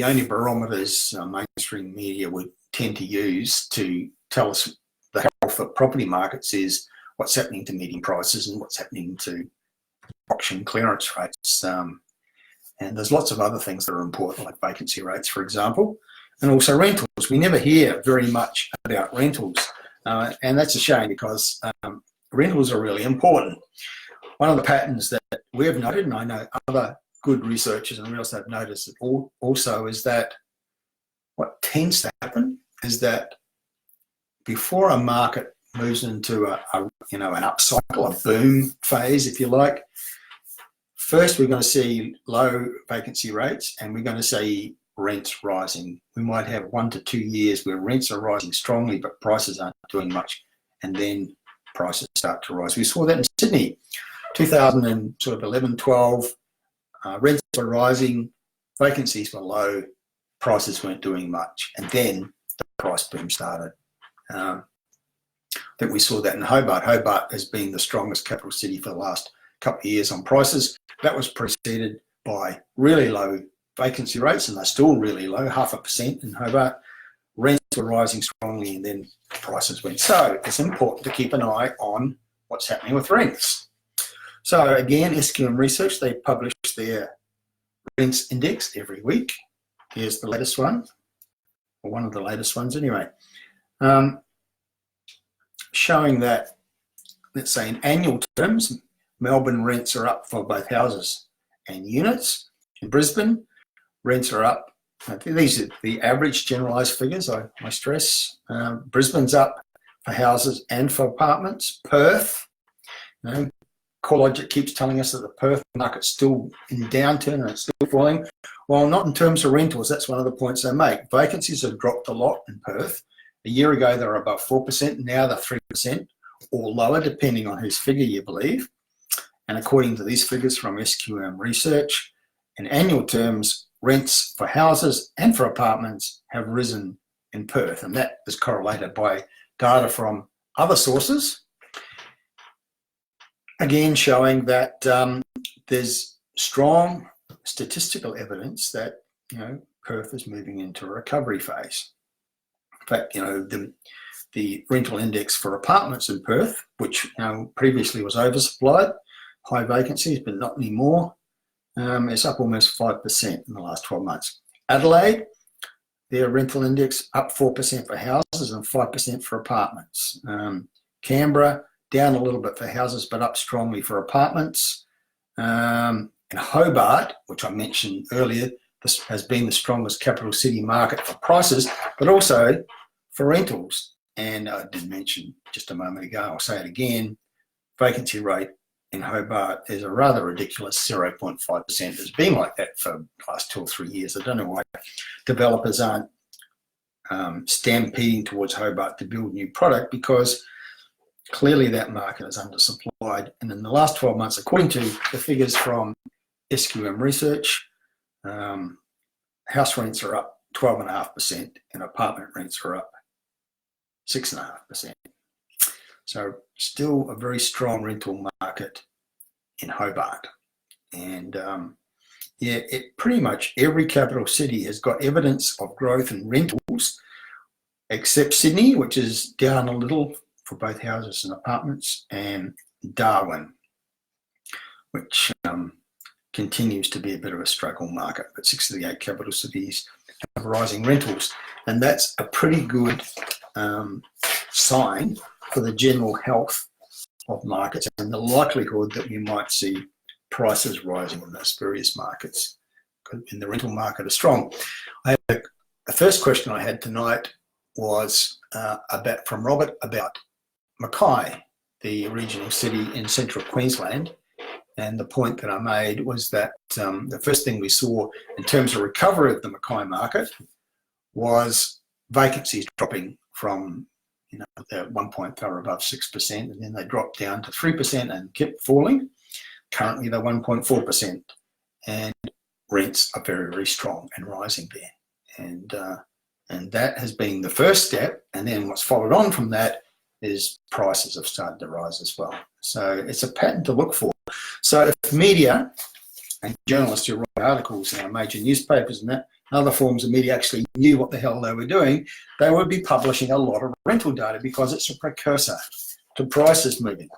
only barometers mainstream media would tend to use to tell us the health of property markets is what's happening to median prices and what's happening to auction clearance rates. And there's lots of other things that are important, like vacancy rates, for example, and also rentals. We never hear very much about rentals, and that's a shame because rentals are really important. One of the patterns that we've noted, and I know other good researchers and real estate have noticed it also, is that what tends to happen is that before a market moves into an upcycle, a boom phase, if you like, first we're going to see low vacancy rates and we're going to see rents rising. We might have 1 to 2 years where rents are rising strongly, but prices aren't doing much, and then prices start to rise. We saw that in Sydney, 2011, 12. Rents were rising, vacancies were low, prices weren't doing much, and then the price boom started. That we saw that in Hobart. Hobart has been the strongest capital city for the last couple of years on prices. That was preceded by really low vacancy rates, and they're still really low, 0.5% in Hobart. Rents were rising strongly, and then prices went. So it's important to keep an eye on what's happening with rents. So again, SQM Research, they publish their rents index every week. Here's the latest one, or one of the latest ones anyway, showing that, let's say in annual terms, Melbourne rents are up for both houses and units. In Brisbane, rents are up. These are the average generalised figures, I stress. Brisbane's up for houses and for apartments. Perth, CoreLogic keeps telling us that the Perth market's still in downturn and it's still falling. Well, not in terms of rentals. That's one of the points they make. Vacancies have dropped a lot in Perth. A year ago, they were above 4%. Now they're 3% or lower, depending on whose figure you believe. And according to these figures from SQM Research, in annual terms, rents for houses and for apartments have risen in Perth. And that is correlated by data from other sources. Again, showing that there's strong statistical evidence that, Perth is moving into a recovery phase. In fact, the rental index for apartments in Perth, which previously was oversupplied, high vacancies, but not anymore, is up almost 5% in the last 12 months. Adelaide, their rental index up 4% for houses and 5% for apartments. Canberra, down a little bit for houses, but up strongly for apartments. And Hobart, which I mentioned earlier, this has been the strongest capital city market for prices, but also for rentals. And I did mention just a moment ago, I'll say it again, vacancy rate in Hobart is a rather ridiculous 0.5%. It's been like that for the last 2 or 3 years. I don't know why developers aren't stampeding towards Hobart to build new product, because clearly that market is undersupplied. And in the last 12 months, according to the figures from SQM Research, house rents are up 12.5% and apartment rents are up 6.5%. So still a very strong rental market in Hobart. And pretty much every capital city has got evidence of growth in rentals, except Sydney, which is down a little for both houses and apartments, and Darwin, which continues to be a bit of a struggle market. But 6 of the 8 capital cities have rising rentals. And that's a pretty good sign for the general health of markets and the likelihood that we might see prices rising in those various markets. And the rental market is strong. The first question I had tonight was from Robert about Mackay, the regional city in central Queensland. And the point that I made was that the first thing we saw in terms of recovery of the Mackay market was vacancies dropping from, at one point they were above 6%, and then they dropped down to 3% and kept falling. Currently they're 1.4%, and rents are very, very strong and rising there. And that has been the first step. And then what's followed on from that is prices have started to rise as well. So it's a pattern to look for. So if media and journalists who write articles in our major newspapers and other forms of media actually knew what the hell they were doing, they would be publishing a lot of rental data, because it's a precursor to prices moving.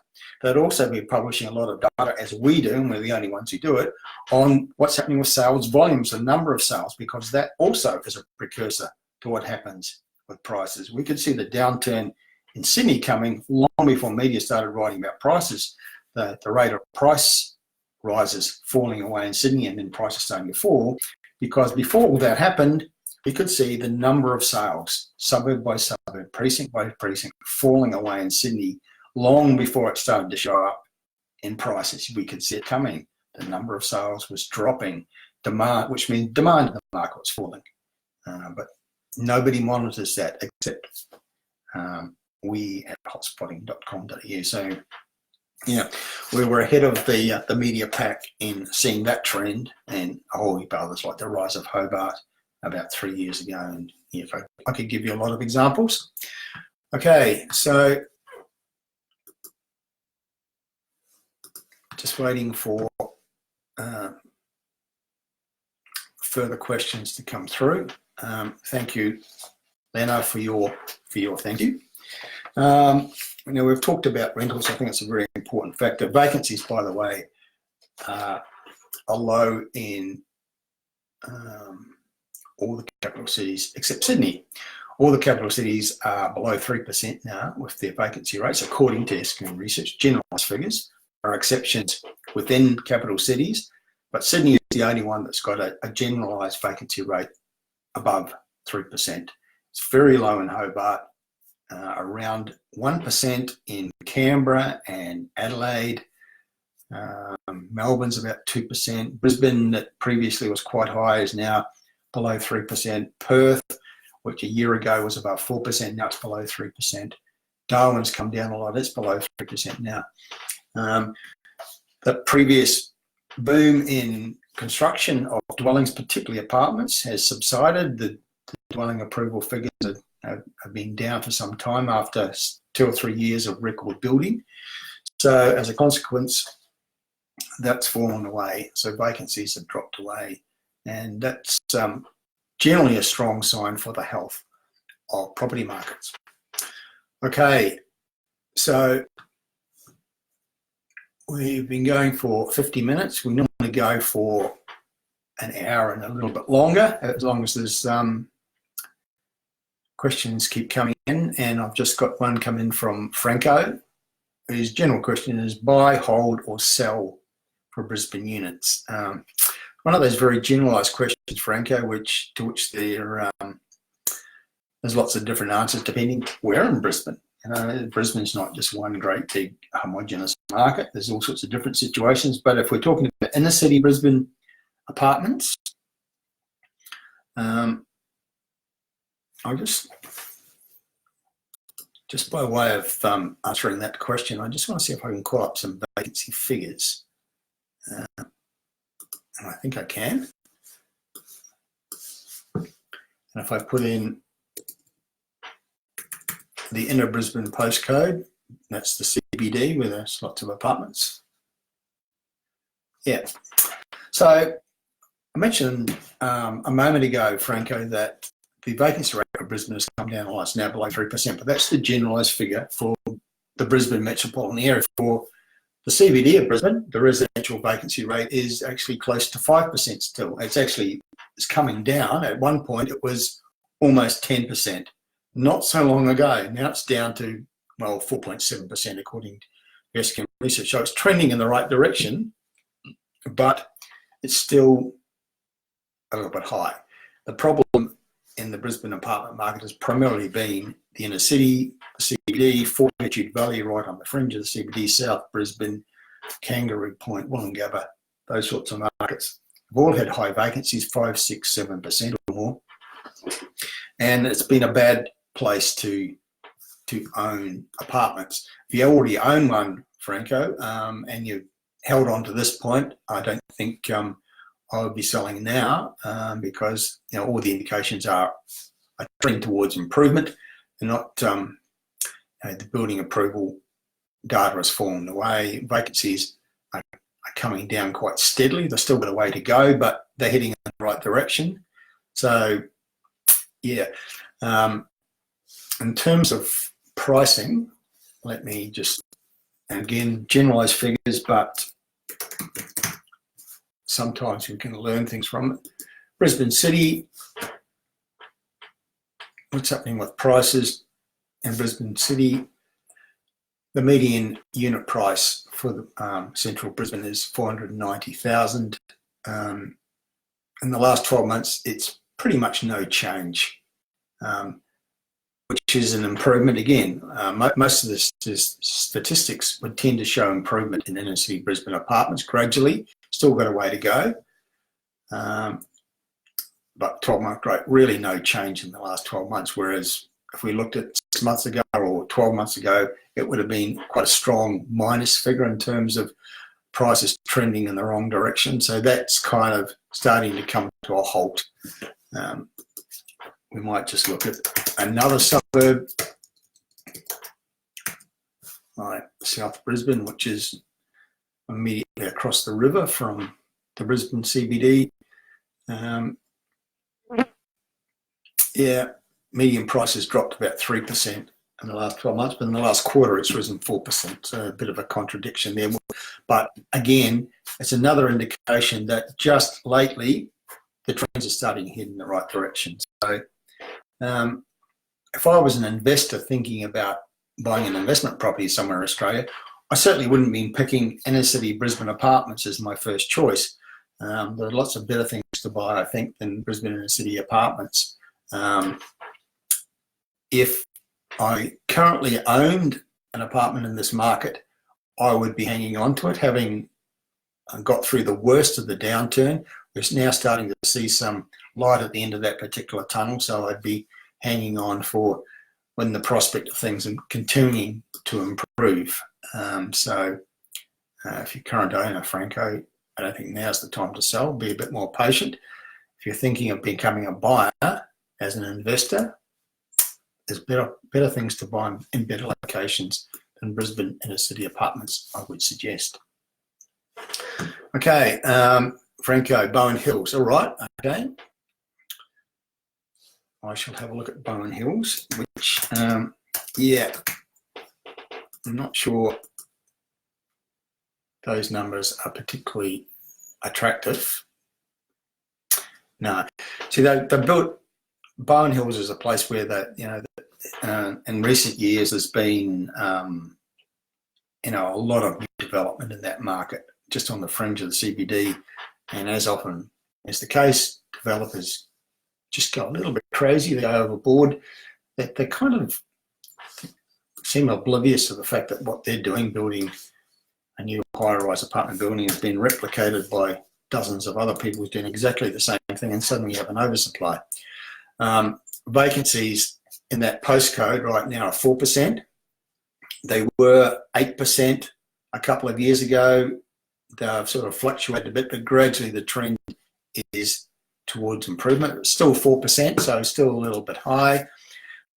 They'd also be publishing a lot of data, as we do, and we're the only ones who do it, on what's happening with sales volumes, the number of sales, because that also is a precursor to what happens with prices. We could see the downturn in Sydney coming long before media started writing about prices. The rate of price rises falling away in Sydney, and then prices starting to fall, because before all that happened, we could see the number of sales, suburb by suburb, precinct by precinct, falling away in Sydney long before it started to show up in prices. We could see it coming. The number of sales was dropping, demand, which means demand in the market was falling. But nobody monitors that except we at hotspotting.com.au. So, we were ahead of the media pack in seeing that trend, and a whole heap of others, like the rise of Hobart about 3 years ago. And I could give you a lot of examples. Okay, so just waiting for further questions to come through. Thank you, Lena, for your thank you. Now, we've talked about rentals. I think it's a very important factor. Vacancies, by the way, are low in all the capital cities except Sydney. All the capital cities are below 3% now with their vacancy rates, according to SQM Research. Generalised figures. There are exceptions within capital cities, but Sydney is the only one that's got a generalised vacancy rate above 3%. It's very low in Hobart, around 1% in Canberra and Adelaide. Melbourne's about 2%. Brisbane, that previously was quite high, is now below 3%. Perth, which a year ago was about 4%, now it's below 3%. Darwin's come down a lot, it's below 3% now. The previous boom in construction of dwellings, particularly apartments, has subsided. The dwelling approval figures have been down for some time after 2 or 3 years of record building. So as a consequence, that's fallen away. So vacancies have dropped away. And that's generally a strong sign for the health of property markets. Okay, so we've been going for 50 minutes. We normally go for an hour and a little bit longer, as long as there's questions keep coming in. And I've just got one come in from Franco. His general question is buy, hold or sell for Brisbane units. One of those very generalised questions, Franco, to which there's lots of different answers depending where in Brisbane. Brisbane's not just one great big homogenous market. There's all sorts of different situations. But if we're talking about inner city Brisbane apartments, I'll just by way of answering that question, I just want to see if I can call up some vacancy figures. And I think I can. And if I put in the inner Brisbane postcode, that's the CBD where there's lots of apartments. Yeah. So I mentioned a moment ago, Franco, that the vacancy rate of Brisbane has come down a lot. It's now below 3%, but that's the generalised figure for the Brisbane metropolitan area. For the CBD of Brisbane, the residential vacancy rate is actually close to 5% still. It's coming down. At one point, it was almost 10%. Not so long ago. Now it's down to, 4.7% according to SQM Research. So it's trending in the right direction, but it's still a little bit high. The problem in the Brisbane apartment market has primarily been the inner city, the CBD, Fortitude Valley right on the fringe of the CBD, South Brisbane, Kangaroo Point, Wollongabba, those sorts of markets. Have all had high vacancies, 5, 6, 7% or more. And it's been a bad place to own apartments. If you already own one, Franco, and you've held on to this point, I don't think I would be selling now because all the indications are a trend towards improvement. They're not the building approval data has fallen away. Vacancies are coming down quite steadily. They've still got a way to go, but they're heading in the right direction. So, yeah. In terms of pricing, let me just, again, generalised figures, but sometimes we can learn things from it. Brisbane City, what's happening with prices in Brisbane City? The median unit price for the central Brisbane is $490,000. In the last 12 months, it's pretty much no change, which is an improvement. Again, most of the statistics would tend to show improvement in inner city Brisbane apartments gradually. Still got a way to go. But 12-month rate, really no change in the last 12 months, whereas if we looked at 6 months ago or 12 months ago, it would have been quite a strong minus figure in terms of prices trending in the wrong direction. So that's kind of starting to come to a halt. We might just look at another suburb like South Brisbane, which is immediately across the river from the Brisbane CBD. Median prices dropped about 3% in the last 12 months, but in the last quarter it's risen 4%. So a bit of a contradiction there. But again, it's another indication that just lately the trends are starting to head in the right direction. So if I was an investor thinking about buying an investment property somewhere in Australia, I certainly wouldn't be picking inner city Brisbane apartments as my first choice. There are lots of better things to buy, I think, than Brisbane inner city apartments. If I currently owned an apartment in this market, I would be hanging on to it, having got through the worst of the downturn. We're now starting to see some light at the end of that particular tunnel, so I'd be hanging on for when the prospect of things are continuing to improve. If you're current owner, Franco, I don't think now's the time to sell. Be a bit more patient. If you're thinking of becoming a buyer as an investor, there's better things to buy in better locations than Brisbane inner city apartments, I would suggest. Okay, Franco, Bowen Hills. All right, okay. I shall have a look at Bowen Hills, which, yeah, I'm not sure those numbers are particularly attractive. No. See, they built Bowen Hills as a place where in recent years there's been, a lot of new development in that market, just on the fringe of the CBD. And as often is the case, developers just go a little bit crazy, they go overboard. They kind of seem oblivious to the fact that what they're doing, building a new high-rise apartment building, has been replicated by dozens of other people who's doing exactly the same thing, and suddenly you have an oversupply. Vacancies in that postcode right now are 4%. They were 8% a couple of years ago. They've sort of fluctuated a bit, but gradually the trend is towards improvement. It's still 4%, so still a little bit high.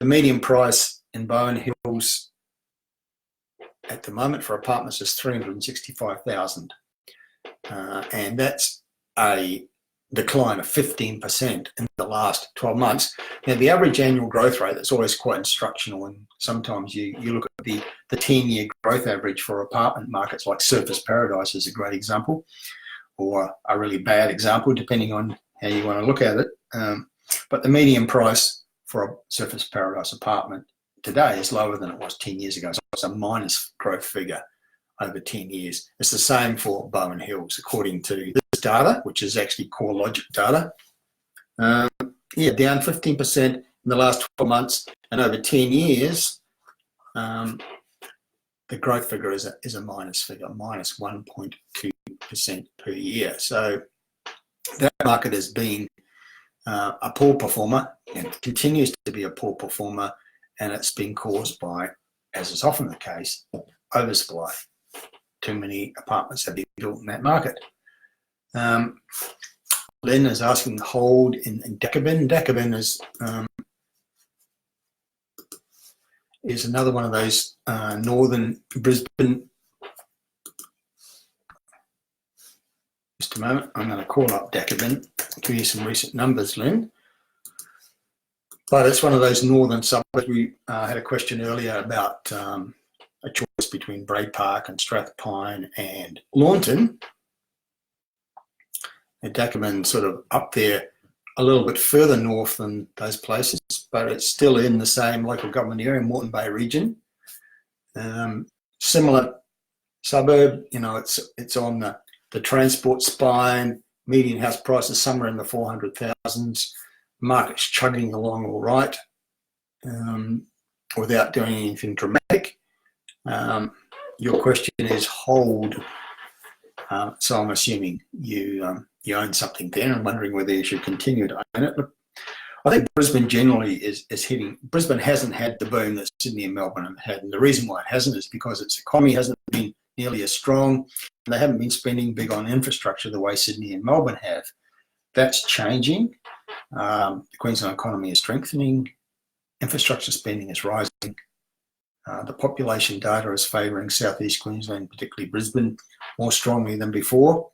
The median price in Bowen Hills at the moment for apartments is $365,000, and that's a decline of 15% in the last 12 months. Now, the average annual growth rate, that's always quite instructional, and sometimes you look at the 10-year growth average for apartment markets, like Surfers Paradise is a great example, or a really bad example, depending on how you want to look at it. But the median price for a Surfers Paradise apartment today is lower than it was 10 years ago. So it's a minus growth figure over 10 years. It's the same for Bowen Hills, according to this data, which is actually CoreLogic data. Down 15% in the last 12 months, and over 10 years, the growth figure is a minus figure, minus 1.2% per year. So that market has been a poor performer and continues to be a poor performer, and it's been caused by, as is often the case, oversupply. Too many apartments have been built in that market. Len is asking hold in Dakabin. Dakabin is another one of those northern Brisbane. Just a moment, I'm going to call up Dakabin, give you some recent numbers, Len. But it's one of those northern suburbs. We had a question earlier about a choice between Braid Park and Strathpine and Launton. And Dakabin sort of up there a little bit further north than those places, but it's still in the same local government area, Moreton Bay region. Similar suburb, it's on the transport spine. Median house prices somewhere in the 400,000s. Market's chugging along all right, without doing anything dramatic. Your question is hold, so I'm assuming you own something there and wondering whether you should continue to own it. Look, I think Brisbane generally is hitting. Brisbane hasn't had the boom that Sydney and Melbourne have had, and the reason why it hasn't is because its economy hasn't been nearly as strong, and they haven't been spending big on infrastructure the way Sydney and Melbourne have. That's changing. The Queensland economy is strengthening. Infrastructure spending is rising. The population data is favouring southeast Queensland, particularly Brisbane, more strongly than before.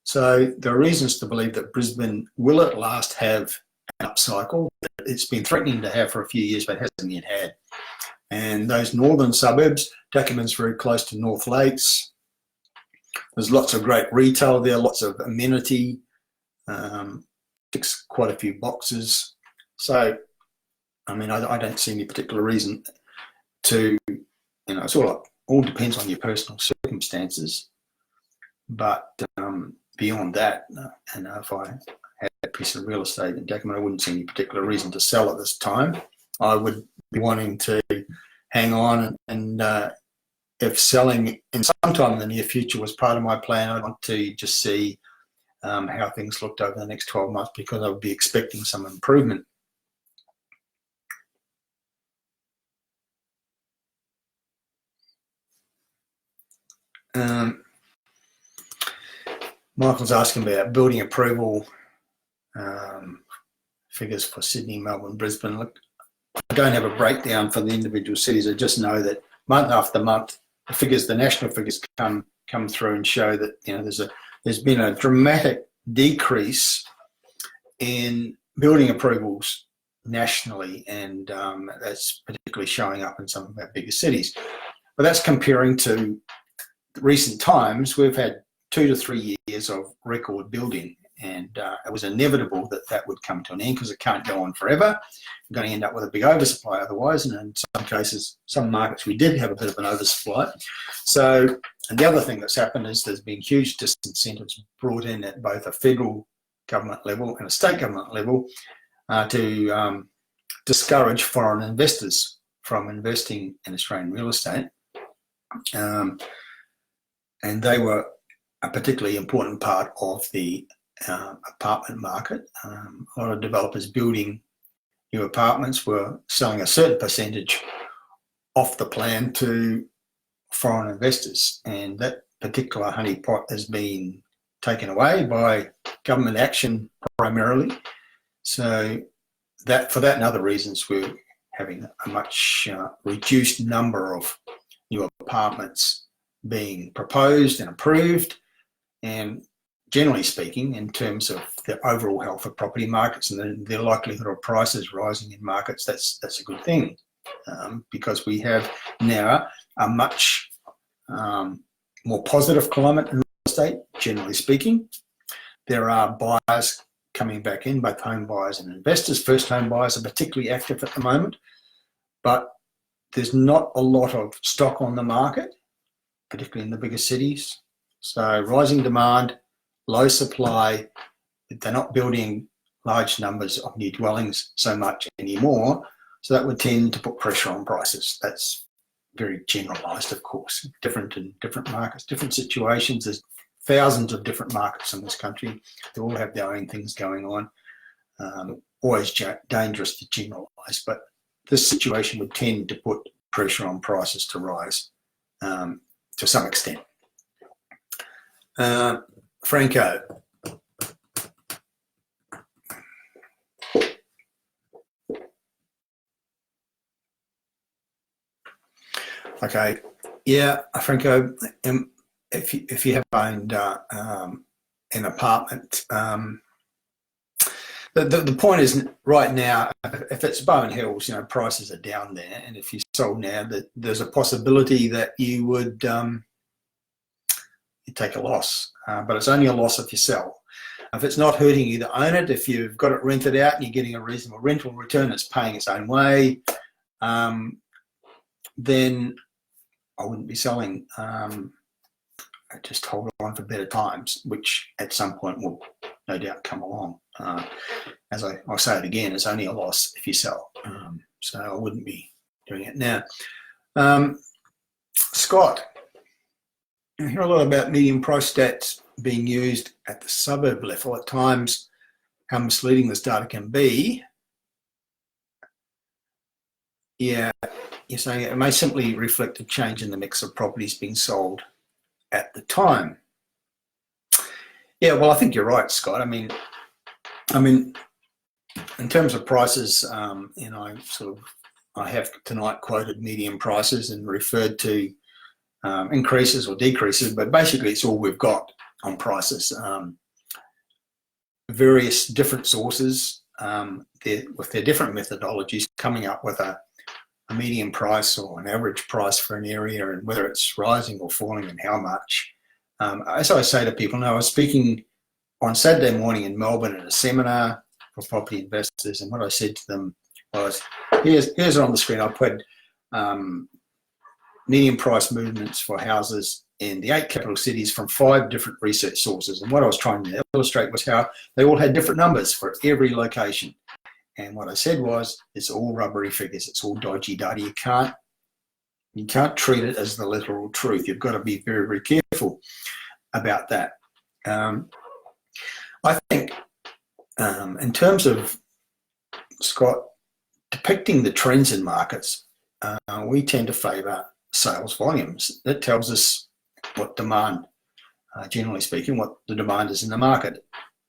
So there are reasons to believe that Brisbane will at last have an upcycle that it's been threatening to have for a few years, but hasn't yet had. And those northern suburbs, Dackerman's very close to North Lakes. There's lots of great retail there, lots of amenity, ticks quite a few boxes. So, I mean, I don't see any particular reason to, it's all depends on your personal circumstances. But beyond that, if I had a piece of real estate in Dackerman, I wouldn't see any particular reason to sell at this time. I would be wanting to hang on, and if selling in sometime in the near future was part of my plan, I'd want to just see how things looked over the next 12 months, because I would be expecting some improvement. Michael's asking about building approval figures for Sydney, Melbourne, Brisbane. Look, I don't have a breakdown for the individual cities. I just know that month after month, the figures, the national figures, come through and show that there's been a dramatic decrease in building approvals nationally, and that's particularly showing up in some of our bigger cities. But that's comparing to recent times. We've had 2 to 3 years of record building, and it was inevitable that that would come to an end, because it can't go on forever. We're going to end up with a big oversupply otherwise, and in some cases, some markets, we did have a bit of an oversupply. So, and the other thing that's happened is there's been huge disincentives brought in at both a federal government level and a state government level to discourage foreign investors from investing in Australian real estate. And they were a particularly important part of the apartment market. A lot of developers building new apartments were selling a certain percentage off the plan to foreign investors, and that particular honeypot has been taken away by government action primarily. So that, for that and other reasons, we're having a much reduced number of new apartments being proposed and approved. And generally speaking, in terms of the overall health of property markets and the likelihood of prices rising in markets, that's a good thing, because we have now a much more positive climate in real estate, generally speaking. There are buyers coming back in, both home buyers and investors. First home buyers are particularly active at the moment, but there's not a lot of stock on the market, particularly in the bigger cities. So rising demand, low supply, they're not building large numbers of new dwellings so much anymore. So that would tend to put pressure on prices. That's very generalised, of course, different in different markets, different situations. There's thousands of different markets in this country. They all have their own things going on. Always dangerous to generalise, but this situation would tend to put pressure on prices to rise to some extent. Franco. Okay, yeah, Franco, if you have owned an apartment, the point is, right now, if it's Bowen Hills, prices are down there, and if you sold now, there's a possibility that you would you take a loss, but it's only a loss if you sell. If it's not hurting you to own it, if you've got it rented out and you're getting a reasonable rental return, it's paying its own way, then I wouldn't be selling. Just hold on for better times, which at some point will no doubt come along. As I'll say it again, it's only a loss if you sell. So I wouldn't be doing it now. Scott, I hear a lot about median price stats being used at the suburb level. At times, how misleading this data can be. Yeah, you're saying it may simply reflect a change in the mix of properties being sold at the time. Yeah, well, I think you're right, Scott. I mean, in terms of prices, I have tonight quoted median prices and referred to increases or decreases, but basically it's all we've got on prices. Various different sources with their different methodologies coming up with a a median price or an average price for an area and whether it's rising or falling and how much. As I say to people, now I was speaking on Saturday morning in Melbourne at a seminar for property investors, and what I said to them was, here's it on the screen. I put median price movements for houses in the 8 capital cities from 5 different research sources. And what I was trying to illustrate was how they all had different numbers for every location. And what I said was, it's all rubbery figures. It's all dodgy data. You can't treat it as the literal truth. You've got to be very, very careful about that. I think in terms of, Scott, depicting the trends in markets, we tend to favour sales volumes. That tells us what demand, generally speaking, what the demand is in the market.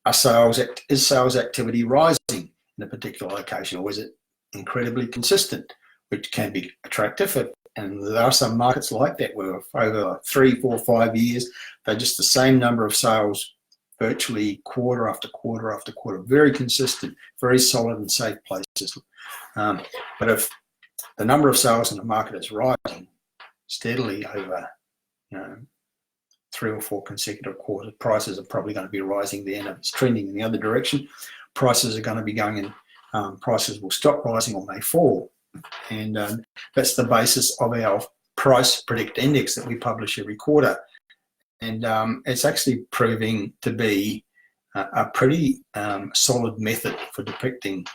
Is sales activity rising in a particular location, or is it incredibly consistent, which can be attractive? And there are some markets like that where over 3, 4, 5 years, they're just the same number of sales, virtually quarter after quarter after quarter, very consistent, very solid and safe places. But if the number of sales in the market is rising steadily over 3 or 4 consecutive quarters, prices are probably going to be rising then. If it's trending in the other direction, prices are going to be going in, prices will stop rising or may fall. And that's the basis of our price predict index that we publish every quarter. And it's actually proving to be a pretty solid method for depicting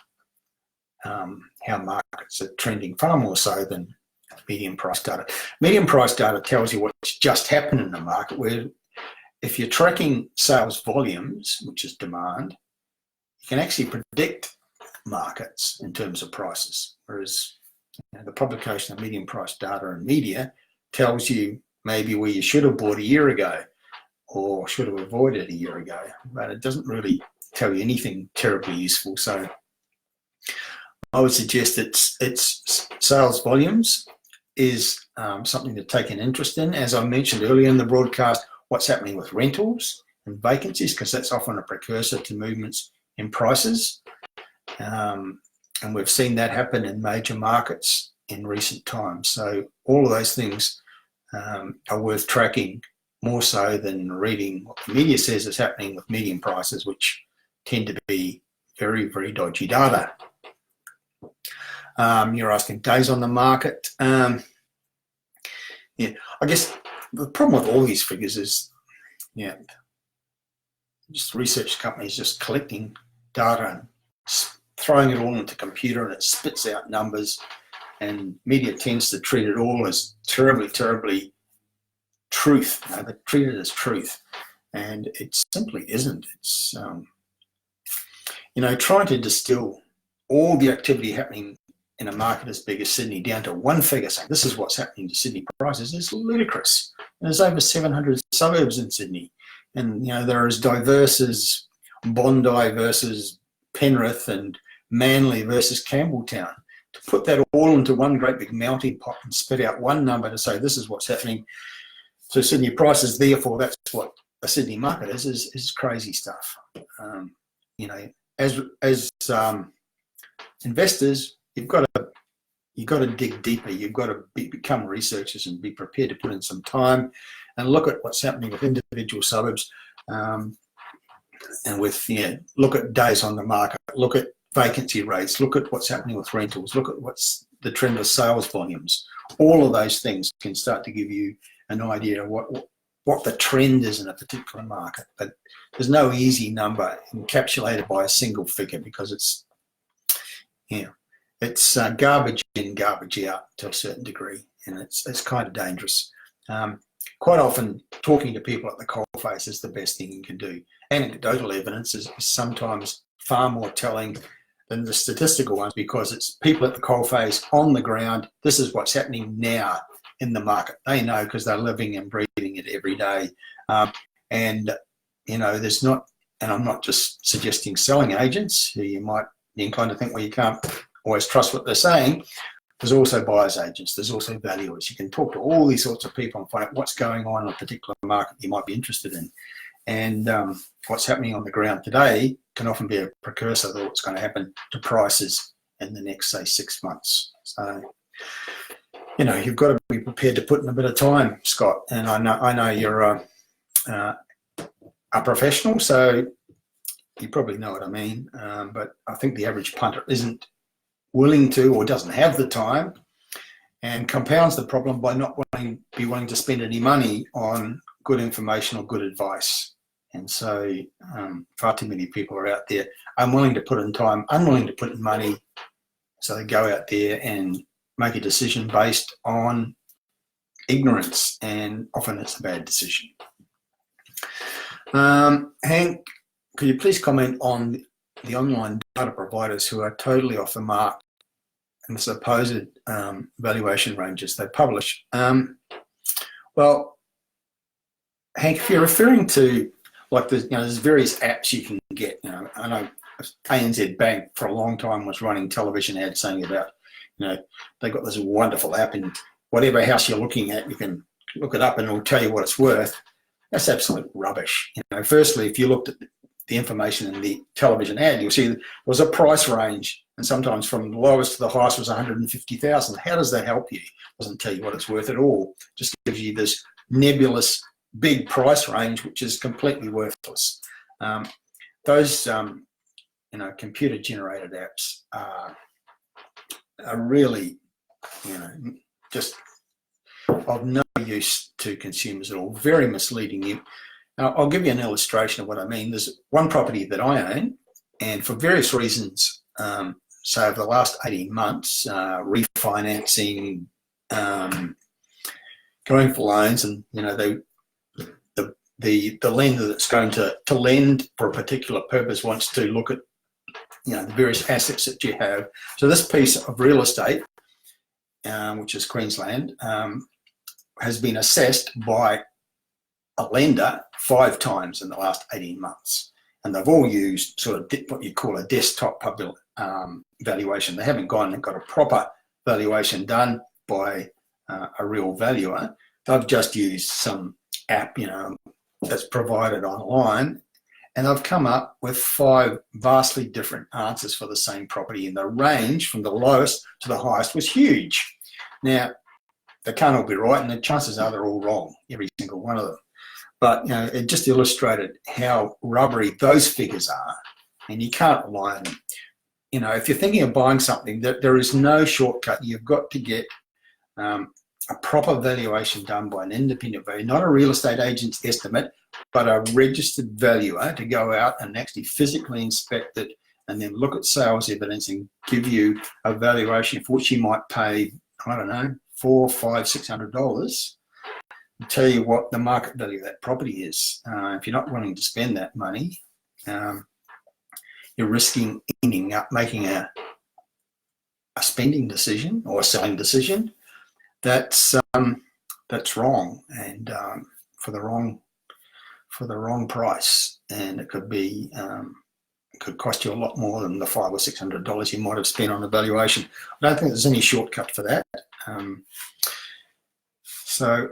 how markets are trending, far more so than median price data. Median price data tells you what's just happened in the market, where if you're tracking sales volumes, which is demand, you can actually predict markets in terms of prices, whereas the publication of median price data in media tells you maybe where you should have bought a year ago or should have avoided a year ago, but it doesn't really tell you anything terribly useful. So I would suggest it's sales volumes is something to take an interest in. As I mentioned earlier in the broadcast, what's happening with rentals and vacancies, because that's often a precursor to movements in prices. And we've seen that happen in major markets in recent times. So all of those things are worth tracking more so than reading what the media says is happening with median prices, which tend to be very, very dodgy data. You're asking days on the market. I guess the problem with all these figures is, just research companies just collecting data and throwing it all into a computer, and it spits out numbers, and media tends to treat it all as terribly truth. They treat it as truth, and it simply isn't. It's trying to distill all the activity happening in a market as big as Sydney down to one figure, saying this is what's happening to Sydney prices, is ludicrous. There's over 700 suburbs in Sydney, and they're as diverse as Bondi versus Penrith and Manly versus Campbelltown. To put that all into one great big melting pot and spit out one number to say this is what's happening to Sydney prices, therefore that's what a Sydney market is crazy stuff. As investors, you've got to dig deeper. You've got to become researchers and be prepared to put in some time and look at what's happening with individual suburbs, and look at days on the market, look at vacancy rates, look at what's happening with rentals, look at what's the trend of sales volumes. All of those things can start to give you an idea of what the trend is in a particular market. But there's no easy number encapsulated by a single figure, because it's garbage in, garbage out to a certain degree, and it's kind of dangerous. Quite often, talking to people at the coalface is the best thing you can do. Anecdotal evidence is sometimes far more telling than the statistical ones, because it's people at the coalface on the ground. This is what's happening now in the market. They know because they're living and breathing it every day. There's not, and I'm not just suggesting selling agents who you might be inclined to think, well, you can't always trust what they're saying. There's also buyer's agents. There's also valuers. You can talk to all these sorts of people and find out what's going on in a particular market you might be interested in. And what's happening on the ground today can often be a precursor to what's going to happen to prices in the next, say, 6 months. So you know, you've got to be prepared to put in a bit of time, Scott. And I know you're a professional, so you probably know what I mean. But I think the average punter isn't willing to, or doesn't have the time, and compounds the problem by not willing to spend any money on good information or good advice. And so far too many people are out there unwilling to put in time, unwilling to put in money, so they go out there and make a decision based on ignorance, and often it's a bad decision. Hank, could you please comment on the online data providers who are totally off the mark and the supposed valuation ranges they publish? Well, Hank, if you're referring to, like, there's various apps you can get. I know ANZ Bank for a long time was running television ads saying about, they got this wonderful app, and whatever house you're looking at, you can look it up and it'll tell you what it's worth. That's absolute rubbish. Firstly, if you looked at the information in the television ad, you'll see there was a price range, and sometimes from the lowest to the highest was 150,000. How does that help you? It doesn't tell you what it's worth at all. It just gives you this nebulous big price range, which is completely worthless. Those computer generated apps are really just of no use to consumers at all, very misleading. I'll give you an illustration of what I mean. There's one property that I own, and for various reasons, so over the last 18 months, refinancing, going for loans, and the lender that's going to lend for a particular purpose wants to look at the various assets that you have. So this piece of real estate, which is Queensland, has been assessed by a lender 5 times in the last 18 months. And they've all used sort of what you call a desktop valuation. They haven't gone and got a proper valuation done by a real valuer. They've just used some app, that's provided online, and I've come up with 5 vastly different answers for the same property, and the range from the lowest to the highest was huge. Now, they can't all be right, and the chances are they're all wrong, every single one of them. But it just illustrated how rubbery those figures are, and you can't rely on them. If you're thinking of buying something, there is no shortcut. You've got to get a proper valuation done by an independent valuer, not a real estate agent's estimate, but a registered valuer to go out and actually physically inspect it, and then look at sales evidence and give you a valuation for which you might pay, I don't know, $400, $500, $600, and tell you what the market value of that property is. If you're not willing to spend that money, you're risking ending up making a spending decision or a selling decision that's wrong, and for the wrong price, and it could be could cost you a lot more than the $500 or $600 you might have spent on the valuation. I don't think there's any shortcut for that.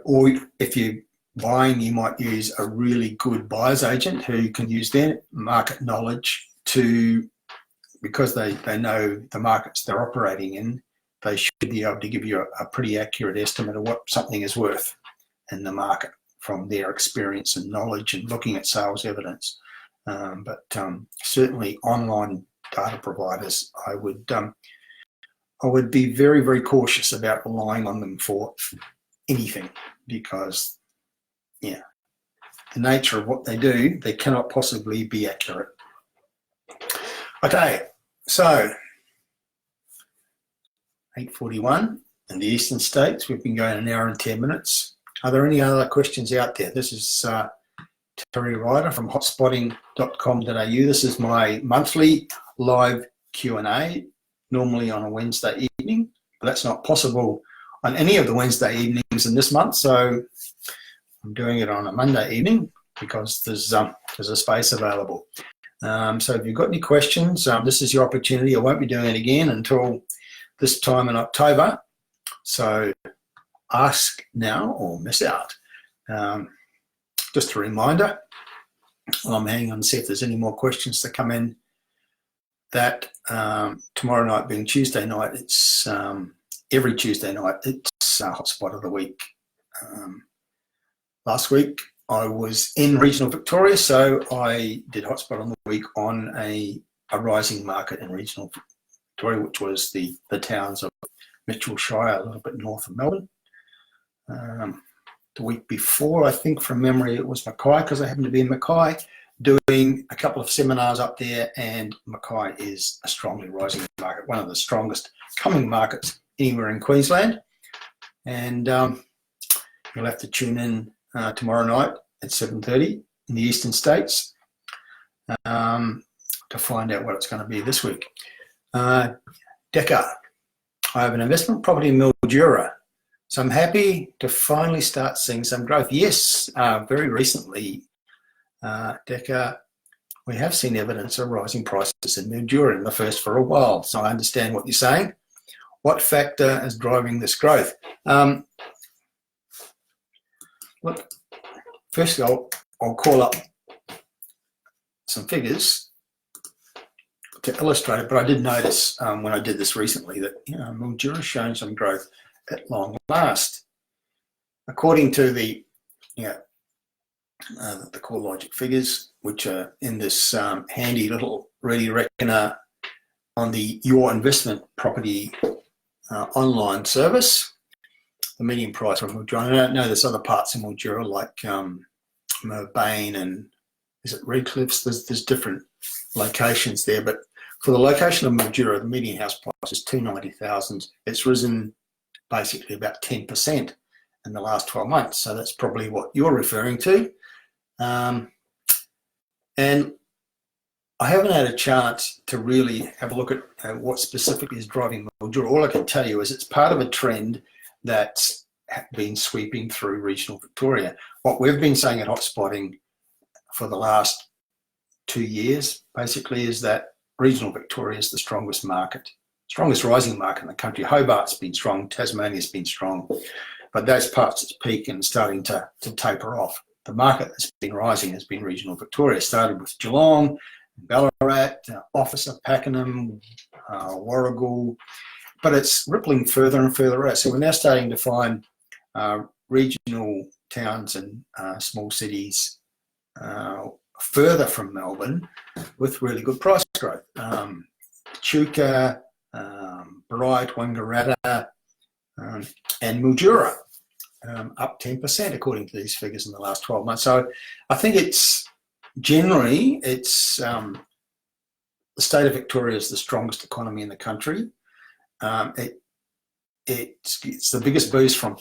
Or if you're buying, you might use a really good buyer's agent who can use their market knowledge because they know the markets they're operating in. They should be able to give you a pretty accurate estimate of what something is worth in the market from their experience and knowledge and looking at sales evidence. But certainly online data providers, I would be very, very cautious about relying on them for anything, because the nature of what they do, they cannot possibly be accurate. Okay, so 8:41 in the eastern states. We've been going an hour and 10 minutes. Are there any other questions out there? This is Terry Ryder from hotspotting.com.au. This is my monthly live Q&A, normally on a Wednesday evening, but that's not possible on any of the Wednesday evenings in this month, so I'm doing it on a Monday evening because there's a space available. So if you've got any questions, this is your opportunity. I won't be doing it again until this time in October, so ask now or miss out. Just a reminder, I'm hanging on to see if there's any more questions to come in. That tomorrow night being Tuesday night, it's every Tuesday night. It's a hotspot of the week. Last week I was in regional Victoria, so I did hotspot on the week on a rising market in regional Victoria, which was the towns of Mitchell Shire, a little bit north of Melbourne. The week before, I think from memory, it was Mackay, because I happened to be in Mackay doing a couple of seminars up there, and Mackay is a strongly rising market, one of the strongest coming markets anywhere in Queensland. And you'll have to tune in tomorrow night at 7:30 in the eastern states to find out what it's going to be this week. Decca. I have an investment property in Mildura, so I'm happy to finally start seeing some growth. Yes, very recently, Decca, we have seen evidence of rising prices in Mildura, in the first for a while, so I understand what you're saying. What factor is driving this growth? Look, firstly, I'll call up some figures to illustrate it, but I did notice when I did this recently that Mildura is showing some growth at long last. According to the CoreLogic figures, which are in this handy little ready reckoner on the Your Investment Property online service, the median price of Mildura, I don't know, there's other parts in Mildura like Merbane and is it Redcliffs? There's different locations there, but for the location of Mildura, the median house price is $290,000. It's risen basically about 10% in the last 12 months. So that's probably what you're referring to. And I haven't had a chance to really have a look at what specifically is driving Mildura. All I can tell you is it's part of a trend that's been sweeping through regional Victoria. What we've been saying at Hotspotting for the last 2 years, basically, is that regional Victoria is the strongest market, strongest rising market in the country. Hobart's been strong, Tasmania's been strong, but those parts its peak and starting to taper off. The market that's been rising has been regional Victoria. Started with Geelong, Ballarat, Officer, Pakenham, Warragul, but it's rippling further and further out. So we're now starting to find regional towns and small cities further from Melbourne with really good price growth. Chuka, Bright, Wangaratta, and Mildura up 10% according to these figures in the last 12 months. So I think it's generally the state of Victoria is the strongest economy in the country. It's the biggest boost from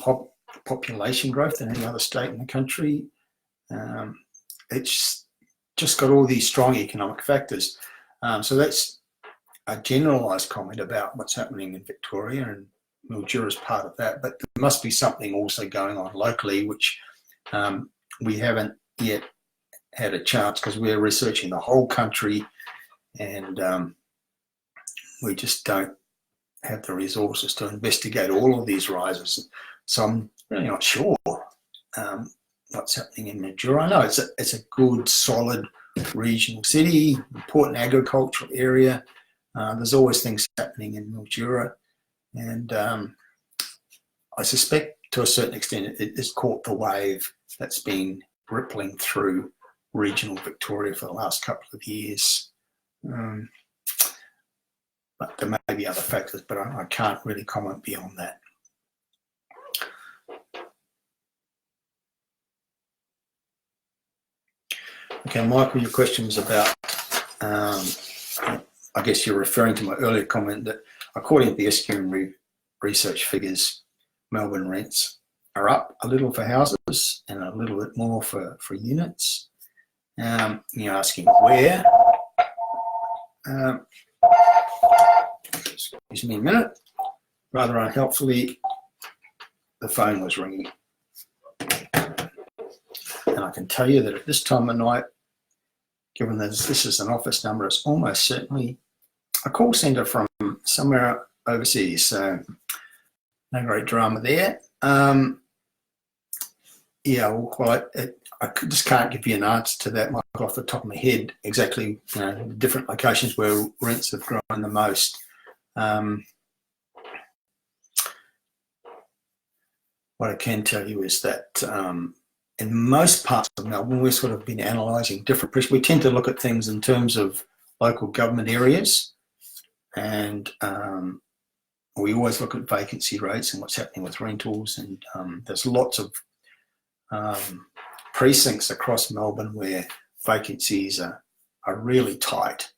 population growth than any other state in the country. It's just got all these strong economic factors. So that's a generalised comment about what's happening in Victoria, and Mildura is part of that. But there must be something also going on locally, which we haven't yet had a chance, because we're researching the whole country, and we just don't have the resources to investigate all of these rises. So I'm really not sure what's happening in Mildura. I know it's a good, solid regional city, important agricultural area. There's always things happening in Mildura, and I suspect to a certain extent it has caught the wave that's been rippling through regional Victoria for the last couple of years. But there may be other factors, but I can't really comment beyond that. Okay, Michael, your question was about, I guess you're referring to my earlier comment that according to the SQM research figures, Melbourne rents are up a little for houses and a little bit more for units. You're asking where. Excuse me a minute. Rather unhelpfully, the phone was ringing. And I can tell you that at this time of night, given that this is an office number, it's almost certainly a call centre from somewhere overseas. So no great drama there. Yeah, well, I just can't give you an answer to that, Michael, off the top of my head, exactly, the different locations where rents have grown the most. what I can tell you is that in most parts of Melbourne, we've sort of been analysing different pressures. We tend to look at things in terms of local government areas, and we always look at vacancy rates and what's happening with rentals. And there's lots of precincts across Melbourne where vacancies are really tight.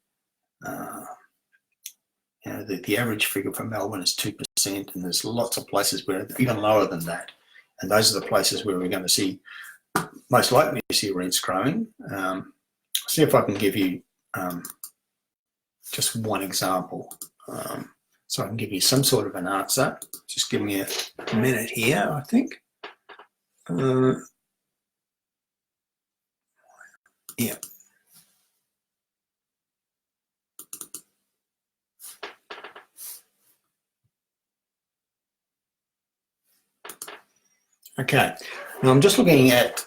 You know, the average figure for Melbourne is 2%, and there's lots of places where it's even lower than that. And those are the places where we're going to see, most likely to see rents growing. See if I can give you just one example, so I can give you some sort of an answer. Just give me a minute here, I think. Yeah. Okay, now I'm just looking at,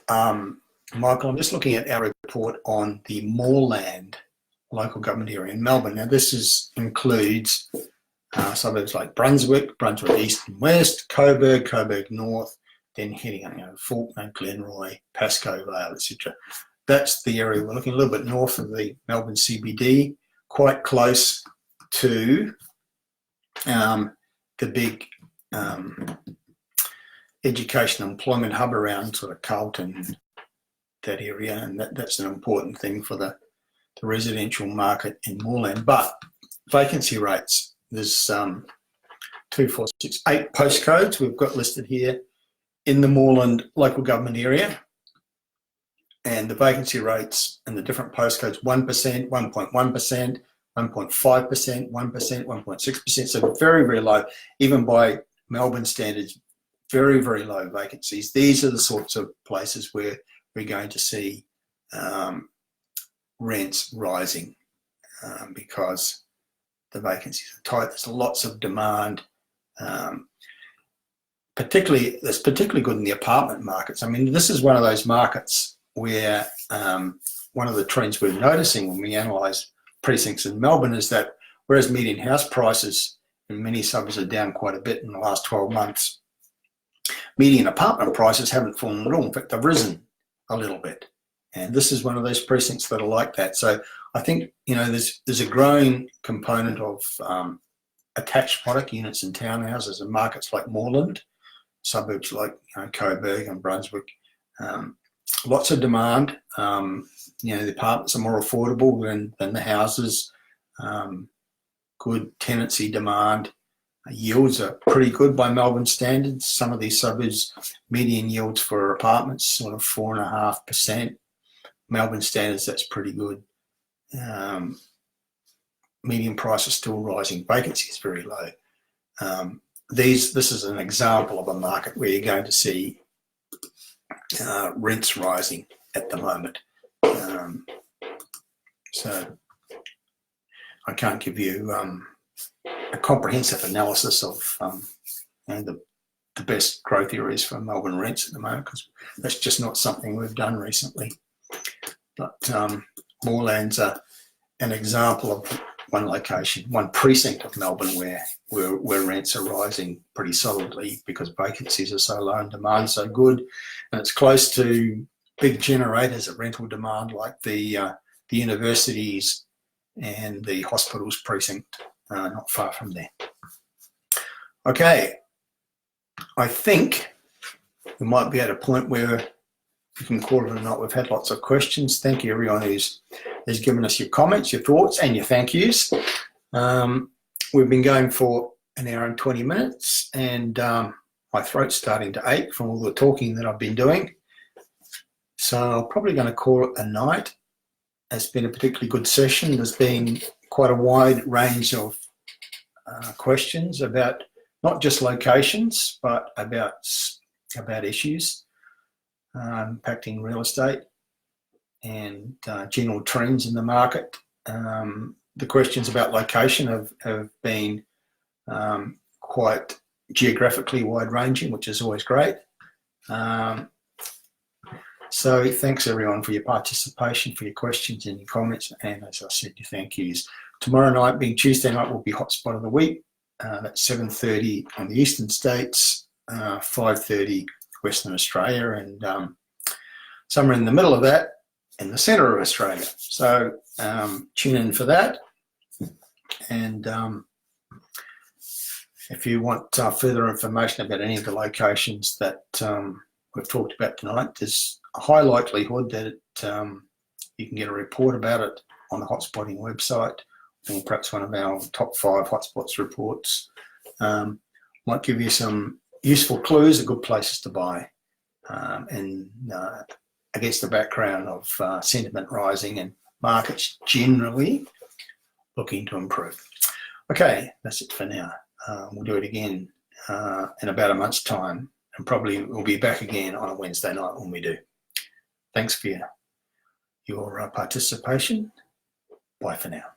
Michael, I'm just looking at our report on the moorland local government area in Melbourne. Now this includes suburbs like Brunswick, Brunswick East and West, Coburg, Coburg North, then heading on, Fawkner, Glenroy, Pascoe Vale, etc. That's the area we're looking, a little bit north of the Melbourne CBD, quite close to the big education and employment hub around sort of Carlton, that area, and that's an important thing for the residential market in moorland. But vacancy rates, there's 2, 4, 6, 8 postcodes we've got listed here in the moorland local government area, and the vacancy rates in the different postcodes: 1%, 1.1%, 1.5%, 1%, 1.6%. So very, very low, even by Melbourne standards. Very, very low vacancies. These are the sorts of places where we're going to see rents rising because the vacancies are tight. There's lots of demand. That's particularly good in the apartment markets. I mean, this is one of those markets where one of the trends we're noticing when we analyse precincts in Melbourne is that whereas median house prices in many suburbs are down quite a bit in the last 12 months, median apartment prices haven't fallen at all. In fact, they've risen a little bit. And this is one of those precincts that are like that. So I think, there's a growing component of attached product units and townhouses in markets like moorland, suburbs like Coburg and Brunswick. Lots of demand. The apartments are more affordable than the houses. Good tenancy demand. Yields are pretty good by Melbourne standards. Some of these suburbs, median yields for apartments, sort of 4.5%. Melbourne standards, that's pretty good. Median price is still rising. Vacancy is very low. This is an example of a market where you're going to see rents rising at the moment. So I can't give you a comprehensive analysis of the best growth areas for Melbourne rents at the moment, because that's just not something we've done recently. But moorlands are an example of one location, one precinct of Melbourne where rents are rising pretty solidly because vacancies are so low and demand so good, and it's close to big generators of rental demand like the universities and the hospitals precinct, not far from there. Okay, I think we might be at a point where you can call it or not. We've had lots of questions. Thank you everyone who's given us your comments, your thoughts and your thank yous. We've been going for an hour and 20 minutes and my throat's starting to ache from all the talking that I've been doing. So I'm probably going to call it a night. It's been a particularly good session. There's been quite a wide range of questions about not just locations, but about issues impacting real estate and general trends in the market. The questions about location have been quite geographically wide-ranging, which is always great. So thanks everyone for your participation, for your questions and your comments, and as I said, your thank yous. Tomorrow night, being Tuesday night, will be Hotspot of the Week. That's 7:30 on the eastern states, 5:30 Western Australia, and somewhere in the middle of that, in the centre of Australia. So tune in for that. And if you want further information about any of the locations that we've talked about tonight, there's a high likelihood that you can get a report about it on the hotspotting website, or perhaps one of our top 5 hotspots reports. Might give you some useful clues of good places to buy, and against the background of sentiment rising and markets generally looking to improve. Okay, that's it for now. We'll do it again in about a month's time, and probably we'll be back again on a Wednesday night when we do. Thanks for your participation. Bye for now.